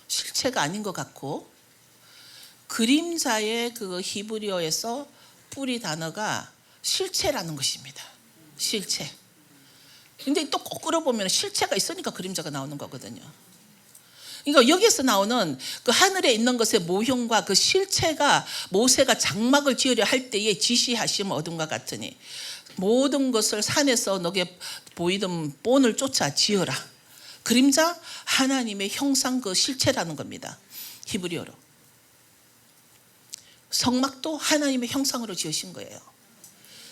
실체가 아닌 것 같고. 그림자의 그 히브리어에서 뿌리 단어가 실체라는 것입니다. 실체. 근데 또 거꾸로 보면 실체가 있으니까 그림자가 나오는 거거든요. 그러니까 여기서 나오는 그 하늘에 있는 것의 모형과 그 실체가 모세가 장막을 지으려 할 때에 지시하심 얻음과 같으니 모든 것을 산에서 너게 보이던 본을 쫓아 지어라. 그림자 하나님의 형상 그 실체라는 겁니다. 히브리어로. 성막도 하나님의 형상으로 지으신 거예요.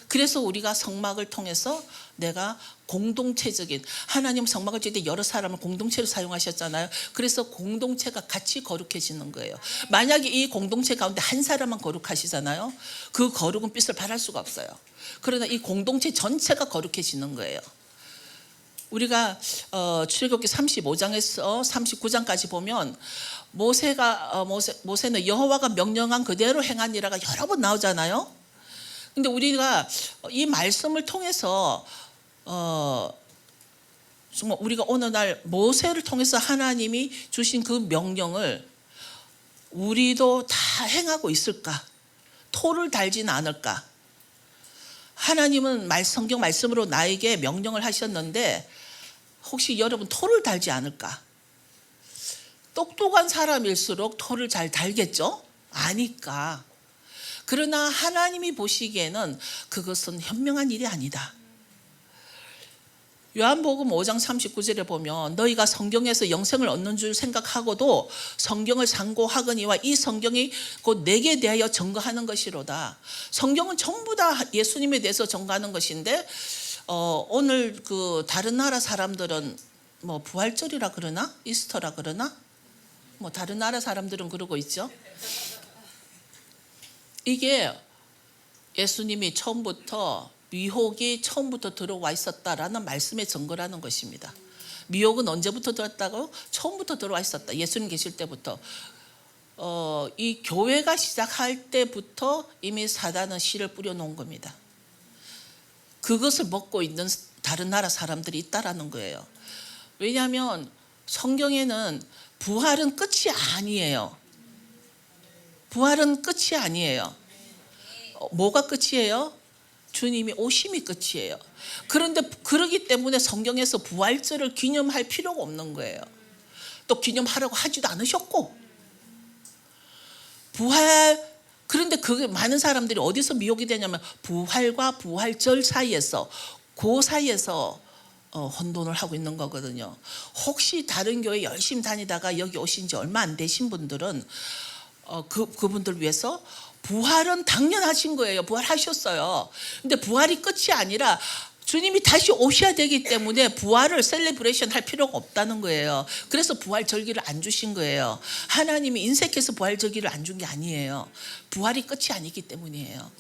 그래서 우리가 성막을 통해서 내가 공동체적인 하나님 성막을 지을 때 여러 사람을 공동체로 사용하셨잖아요. 그래서 공동체가 같이 거룩해지는 거예요. 만약에 이 공동체 가운데 한 사람만 거룩하시잖아요. 그 거룩은 빛을 발할 수가 없어요. 그러나 이 공동체 전체가 거룩해지는 거예요. 우리가 출애굽기 35장에서 39장까지 보면 모세는 여호와가 명령한 그대로 행하니라가 여러 번 나오잖아요. 근데 우리가 이 말씀을 통해서 정말 우리가 오늘날 모세를 통해서 하나님이 주신 그 명령을 우리도 다 행하고 있을까? 토를 달지는 않을까? 하나님은 성경 말씀으로 나에게 명령을 하셨는데 혹시 여러분 토를 달지 않을까? 똑똑한 사람일수록 토를 잘 달겠죠? 아니까. 그러나 하나님이 보시기에는 그것은 현명한 일이 아니다. 요한복음 5장 39절에 보면 너희가 성경에서 영생을 얻는 줄 생각하고도 성경을 상고하거니와 이 성경이 곧 내게 대하여 증거하는 것이로다. 성경은 전부 다 예수님에 대해서 증거하는 것인데 오늘 그 다른 나라 사람들은 뭐 부활절이라 그러나 이스터라 그러나 뭐 다른 나라 사람들은 그러고 있죠. 이게 예수님이 처음부터 미혹이 처음부터 들어와 있었다라는 말씀의 증거라는 것입니다. 미혹은 언제부터 들었다고? 처음부터 들어와 있었다. 예수님 계실 때부터. 이 교회가 시작할 때부터 이미 사단은 씨를 뿌려놓은 겁니다. 그것을 먹고 있는 다른 나라 사람들이 있다라는 거예요. 왜냐하면 성경에는 부활은 끝이 아니에요. 부활은 끝이 아니에요. 뭐가 끝이에요? 주님이 오심이 끝이에요. 그런데 그러기 때문에 성경에서 부활절을 기념할 필요가 없는 거예요. 또 기념하라고 하지도 않으셨고 그런데 그 많은 사람들이 어디서 미혹이 되냐면 부활과 부활절 사이에서 그 사이에서 혼돈을 하고 있는 거거든요. 혹시 다른 교회 열심히 다니다가 여기 오신 지 얼마 안 되신 분들은 그분들 위해서 부활은 당연하신 거예요. 부활하셨어요. 근데 부활이 끝이 아니라 주님이 다시 오셔야 되기 때문에 부활을 셀레브레이션 할 필요가 없다는 거예요. 그래서 부활절기를 안 주신 거예요. 하나님이 인색해서 부활절기를 안 준 게 아니에요. 부활이 끝이 아니기 때문이에요.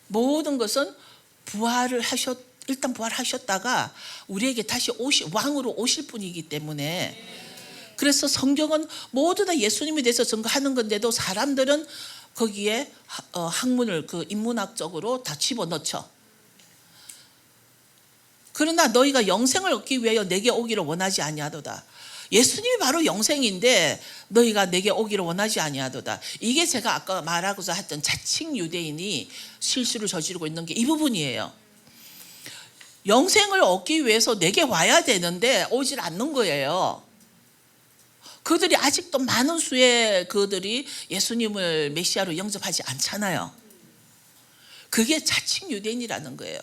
모든 것은 일단 부활하셨다가 우리에게 다시 왕으로 오실 분이기 때문에 그래서 성경은 모두 다 예수님에 대해서 증거하는 건데도 사람들은 거기에 학문을 그 인문학적으로 다 집어넣죠. 그러나 너희가 영생을 얻기 위하여 내게 오기를 원하지 아니하도다. 예수님이 바로 영생인데 너희가 내게 오기를 원하지 아니하도다. 이게 제가 아까 말하고자 했던 자칭 유대인이 실수를 저지르고 있는 게 이 부분이에요. 영생을 얻기 위해서 내게 와야 되는데 오질 않는 거예요. 그들이 아직도 많은 수의 그들이 예수님을 메시아로 영접하지 않잖아요. 그게 자칭 유대인이라는 거예요.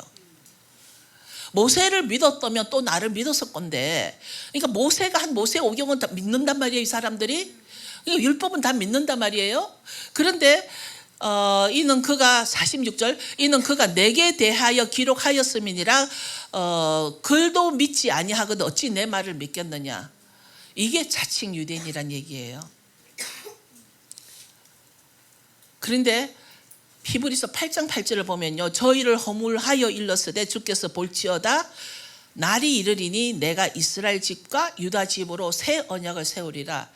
모세를 믿었다면 또 나를 믿었을 건데, 그러니까 모세가 한 모세 오경은 다 믿는단 말이에요. 이 사람들이 율법은 다 믿는단 말이에요. 그런데 이는 그가 46절 이는 그가 내게 대하여 기록하였음이니라 글도 믿지 아니하거든 어찌 내 말을 믿겠느냐. 이게 자칭 유대인이란 얘기예요. 그런데 히브리서 8장 8절을 보면요. 저희를 허물하여 일렀으되 주께서 볼지어다 날이 이르리니 내가 이스라엘 집과 유다 집으로 새 언약을 세우리라.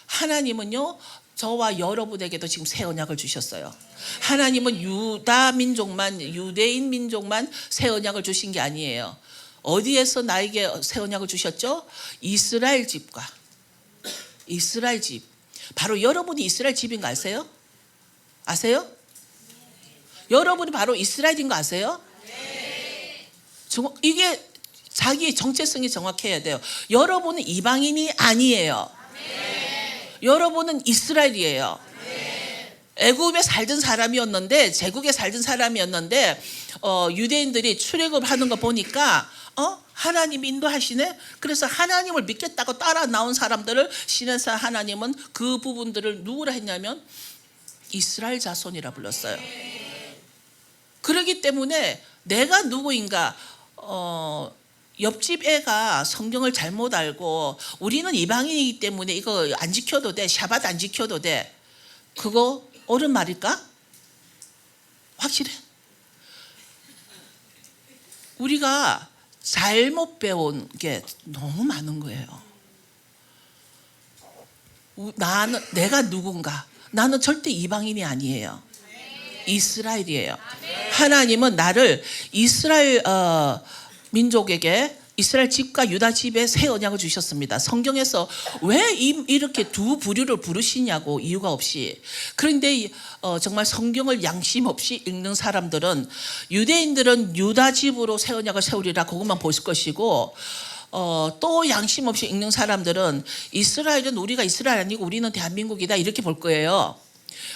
하나님은요. 저와 여러분에게도 지금 새 언약을 주셨어요. 하나님은 유다 민족만 유대인 민족만 새 언약을 주신 게 아니에요. 어디에서 나에게 새 언약을 주셨죠? 이스라엘 집과 이스라엘 집. 바로 여러분이 이스라엘 집인 거 아세요? 아세요? 여러분이 바로 이스라엘인 거 아세요? 이게 자기의 정체성이 정확해야 돼요. 여러분은 이방인이 아니에요. 여러분은 이스라엘이에요. 애굽에 살던 사람이었는데 제국에 살던 사람이었는데 유대인들이 출애굽하는 거 보니까 하나님이 인도하시네. 그래서 하나님을 믿겠다고 따라 나온 사람들을 신에서 하나님은 그 부분들을 누구라 했냐면 이스라엘 자손이라 불렀어요. 그렇기 때문에 내가 누구인가 옆집 애가 성경을 잘못 알고 우리는 이방인이기 때문에 이거 안 지켜도 돼. 샤밧 안 지켜도 돼. 그거 옳은 말일까? 확실해? 우리가 잘못 배운 게 너무 많은 거예요. 내가 누군가? 나는 절대 이방인이 아니에요. 이스라엘이에요. 하나님은 나를 이스라엘 민족에게 이스라엘 집과 유다 집에 새 언약을 주셨습니다. 성경에서 왜 이렇게 두 부류를 부르시냐고 이유가 없이. 그런데 정말 성경을 양심 없이 읽는 사람들은 유대인들은 유다 집으로 새 언약을 세우리라 그것만 볼 것이고 또 양심 없이 읽는 사람들은 이스라엘은 우리가 이스라엘 아니고 우리는 대한민국이다 이렇게 볼 거예요.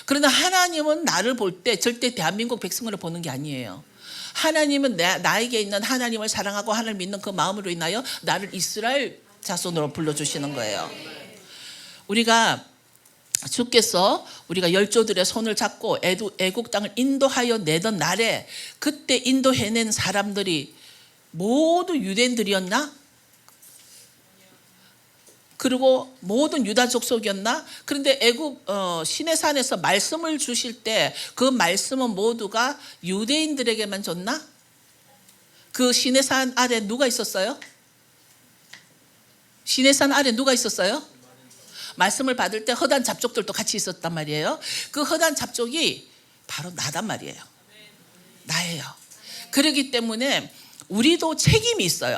그러나 하나님은 나를 볼 때 절대 대한민국 백성으로 보는 게 아니에요. 하나님은 나에게 있는 하나님을 사랑하고 하나님을 믿는 그 마음으로 인하여 나를 이스라엘 자손으로 불러주시는 거예요. 주께서 우리가 열조들의 손을 잡고 애국 땅을 인도하여 내던 날에 그때 인도해낸 사람들이 모두 유대인들이었나? 그리고 모든 유다 족속이었나? 그런데 애굽 시내산에서 말씀을 주실 때 그 말씀은 모두가 유대인들에게만 줬나? 그 시내산 아래 누가 있었어요? 시내산 아래 누가 있었어요? 말씀을 받을 때 허단 잡족들도 같이 있었단 말이에요. 그 허단 잡족이 바로 나단 말이에요. 나예요. 그렇기 때문에 우리도 책임이 있어요.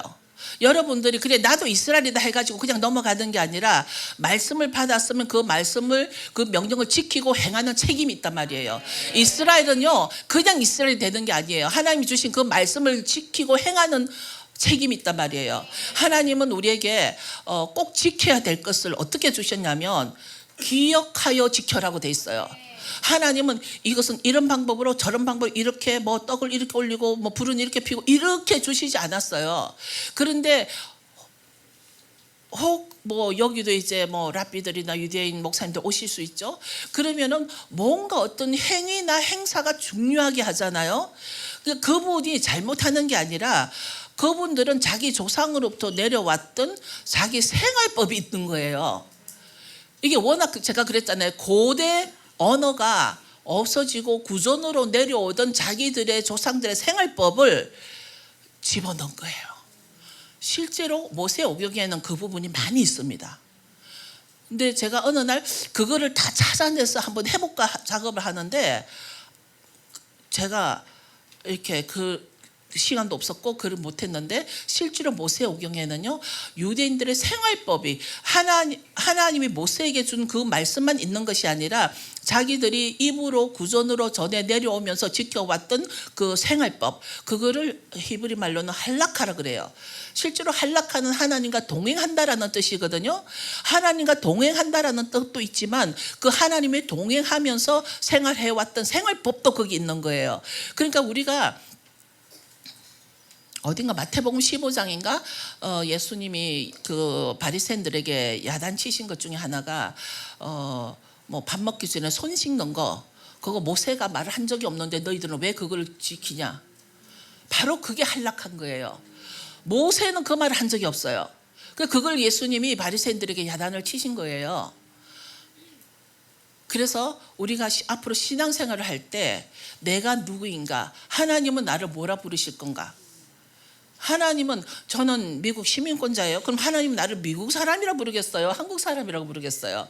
여러분들이 그래 나도 이스라엘이다 해가지고 그냥 넘어가는 게 아니라 말씀을 받았으면 그 말씀을 그 명령을 지키고 행하는 책임이 있단 말이에요. 이스라엘은요 그냥 이스라엘이 되는 게 아니에요. 하나님이 주신 그 말씀을 지키고 행하는 책임이 있단 말이에요. 하나님은 우리에게 꼭 지켜야 될 것을 어떻게 주셨냐면 기억하여 지켜라고 돼 있어요. 하나님은 이것은 이런 방법으로 저런 방법으로 이렇게 뭐 떡을 이렇게 올리고 뭐 불은 이렇게 피고 이렇게 주시지 않았어요. 그런데 혹 뭐 여기도 이제 뭐 랍비들이나 유대인 목사님들 오실 수 있죠. 그러면은 뭔가 어떤 행위나 행사가 중요하게 하잖아요. 그분이 잘못하는 게 아니라 그분들은 자기 조상으로부터 내려왔던 자기 생활법이 있는 거예요. 이게 워낙 제가 그랬잖아요. 고대 언어가 없어지고 구전으로 내려오던 자기들의 조상들의 생활법을 집어넣은 거예요. 실제로 모세오경에는 그 부분이 많이 있습니다. 근데 제가 어느 날 그거를 다 찾아내서 한번 해볼까 작업을 하는데 제가 이렇게 시간도 없었고 글을 못했는데 실제로 모세오경에는요 유대인들의 생활법이 하나님이 모세에게 준 그 말씀만 있는 것이 아니라 자기들이 입으로 구전으로 전해 내려오면서 지켜왔던 그 생활법 그거를 히브리 말로는 할라카라 그래요. 실제로 할라카는 하나님과 동행한다라는 뜻이거든요. 하나님과 동행한다라는 뜻도 있지만 그 하나님이 동행하면서 생활해왔던 생활법도 거기 있는 거예요. 그러니까 우리가 어딘가 마태복음 15장인가 예수님이 그 바리새인들에게 야단치신 것 중에 하나가 뭐 밥 먹기 전에 손 씻는 거 그거 모세가 말을 한 적이 없는데 너희들은 왜 그걸 지키냐? 바로 그게 한락한 거예요. 모세는 그 말을 한 적이 없어요. 그걸 예수님이 바리새인들에게 야단을 치신 거예요. 그래서 우리가 앞으로 신앙생활을 할 때 내가 누구인가? 하나님은 나를 뭐라 부르실 건가? 하나님은 저는 미국 시민권자예요. 그럼 하나님은 나를 미국 사람이라 부르겠어요? 한국 사람이라고 부르겠어요?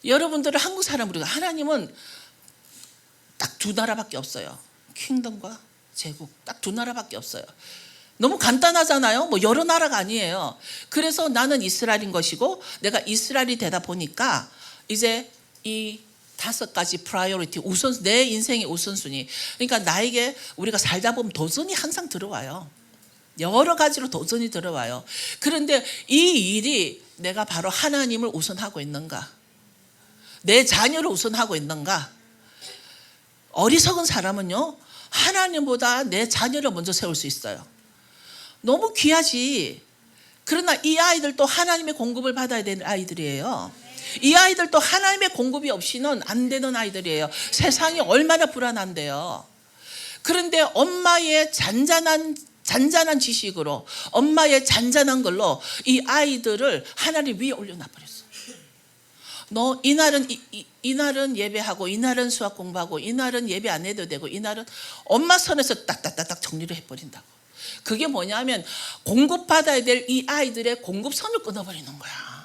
여러분들은 한국 사람 부르고 하나님은 딱 두 나라밖에 없어요. 킹덤과 제국 딱 두 나라밖에 없어요. 너무 간단하잖아요. 뭐 여러 나라가 아니에요. 그래서 나는 이스라엘인 것이고 내가 이스라엘이 되다 보니까 이제 이 5가지 프라이어리티 내 인생의 우선순위. 그러니까 나에게 우리가 살다 보면 도전이 항상 들어와요. 여러 가지로 도전이 들어와요. 그런데 이 일이 내가 바로 하나님을 우선하고 있는가? 내 자녀를 우선하고 있는가? 어리석은 사람은요, 하나님보다 내 자녀를 먼저 세울 수 있어요. 너무 귀하지. 그러나 이 아이들도 하나님의 공급을 받아야 되는 아이들이에요. 이 아이들도 하나님의 공급이 없이는 안 되는 아이들이에요. 세상이 얼마나 불안한데요. 그런데 엄마의 잔잔한 지식으로, 엄마의 잔잔한 걸로 이 아이들을 하나님 위에 올려놔 버렸어. 너 이날은 예배하고, 이날은 수학 공부하고, 이날은 예배 안 해도 되고, 이날은 엄마 선에서 딱딱딱딱 정리를 해버린다고. 그게 뭐냐면 공급받아야 될 이 아이들의 공급선을 끊어버리는 거야.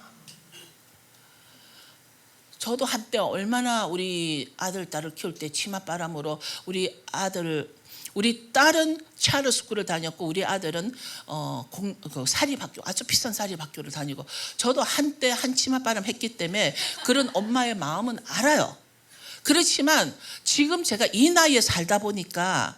저도 한때 얼마나 우리 아들, 딸을 키울 때 치맛바람으로 우리 딸은 차르스쿨을 다녔고 우리 아들은 사립학교, 아주 비싼 사립학교를 다니고, 저도 한때 한 치맛바람 했기 때문에 그런 엄마의 마음은 알아요. 그렇지만 지금 제가 이 나이에 살다 보니까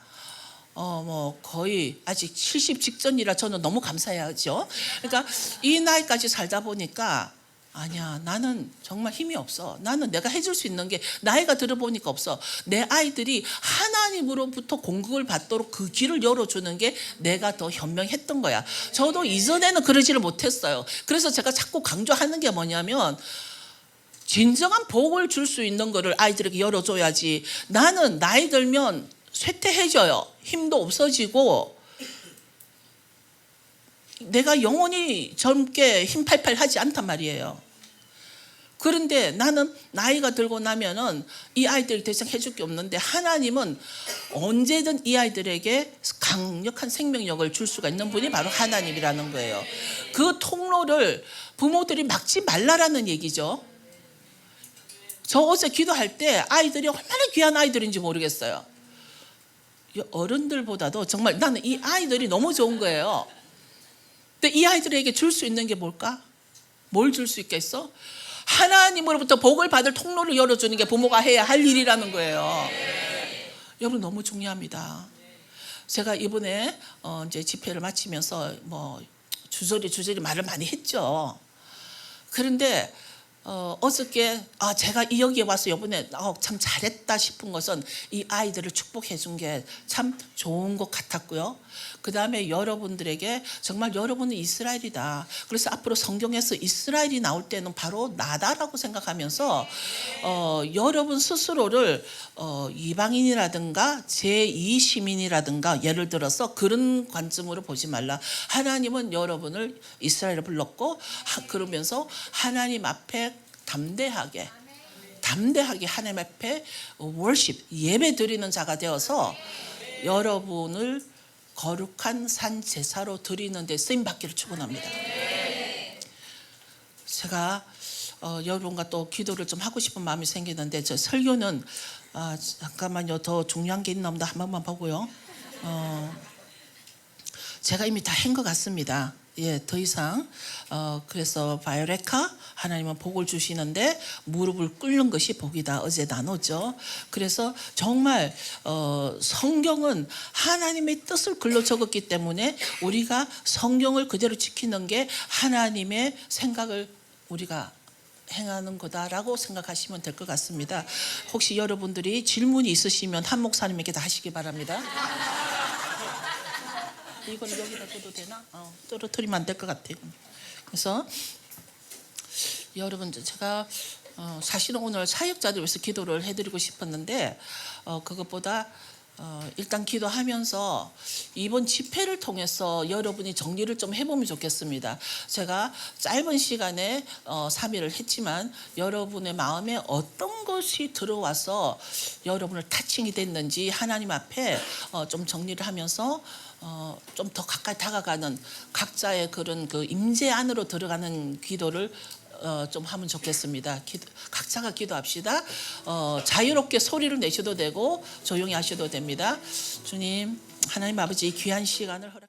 거의 아직 70 직전이라 저는 너무 감사해야죠. 그러니까 이 나이까지 살다 보니까 아니야, 나는 정말 힘이 없어. 나는 내가 해줄 수 있는 게 나이가 들어보니까 없어. 내 아이들이 하나님으로부터 공급을 받도록 그 길을 열어주는 게 내가 더 현명했던 거야. 저도 이전에는 그러지를 못했어요. 그래서 제가 자꾸 강조하는 게 뭐냐면 진정한 복을 줄 수 있는 거를 아이들에게 열어줘야지. 나는 나이 들면 쇠퇴해져요. 힘도 없어지고 내가 영원히 젊게 힘팔팔 하지 않단 말이에요. 그런데 나는 나이가 들고 나면은 이 아이들 대상 해줄 게 없는데 하나님은 언제든 이 아이들에게 강력한 생명력을 줄 수가 있는 분이 바로 하나님이라는 거예요. 그 통로를 부모들이 막지 말라라는 얘기죠. 저 어제 기도할 때 아이들이 얼마나 귀한 아이들인지 모르겠어요. 어른들보다도 정말 나는 이 아이들이 너무 좋은 거예요. 근데 이 아이들에게 줄 수 있는 게 뭘까? 뭘 줄 수 있겠어? 하나님으로부터 복을 받을 통로를 열어주는 게 부모가 해야 할 일이라는 거예요. 여러분 너무 중요합니다. 제가 이번에 이제 집회를 마치면서 주저리 말을 많이 했죠. 그런데 어저께 제가 여기에 와서 이번에 참 잘했다 싶은 것은 이 아이들을 축복해 준 게 참 좋은 것 같았고요. 그 다음에 여러분들에게 정말 여러분은 이스라엘이다. 그래서 앞으로 성경에서 이스라엘이 나올 때는 바로 나다라고 생각하면서 여러분 스스로를 이방인이라든가 제2시민이라든가 예를 들어서 그런 관점으로 보지 말라. 하나님은 여러분을 이스라엘을 불렀고 그러면서 하나님 앞에 담대하게 하나님 앞에 월십 예배 드리는 자가 되어서 여러분을 거룩한 산 제사로 드리는 데 쓰임 받기를 축원합니다. 제가 여러분과 또 기도를 좀 하고 싶은 마음이 생기는데 저 설교는 잠깐만요. 더 중요한 게 있나 보다 한 번만 보고요. 제가 이미 다 한 것 같습니다. 더 이상 그래서 바이오레카 하나님은 복을 주시는데 무릎을 꿇는 것이 복이다. 어제 나눴죠. 그래서 정말 성경은 하나님의 뜻을 글로 적었기 때문에 우리가 성경을 그대로 지키는 게 하나님의 생각을 우리가 행하는 거다라고 생각하시면 될 것 같습니다. 혹시 여러분들이 질문이 있으시면 한 목사님에게 다 하시기 바랍니다. 이건 여기다 둬도 되나? 떨어뜨리면 안 될 것 같아요. 그래서 여러분 제가 사실은 오늘 사역자들 위해서 기도를 해드리고 싶었는데 그것보다 일단 기도하면서 이번 집회를 통해서 여러분이 정리를 좀 해보면 좋겠습니다. 제가 짧은 시간에 3일을 했지만 여러분의 마음에 어떤 것이 들어와서 여러분을 타칭이 됐는지 하나님 앞에 좀 정리를 하면서 좀 더 가까이 다가가는 각자의 그런 그 임재 안으로 들어가는 기도를 좀 하면 좋겠습니다. 각자가 기도합시다. 자유롭게 소리를 내셔도 되고 조용히 하셔도 됩니다. 주님, 하나님 아버지, 이 귀한 시간을 허락.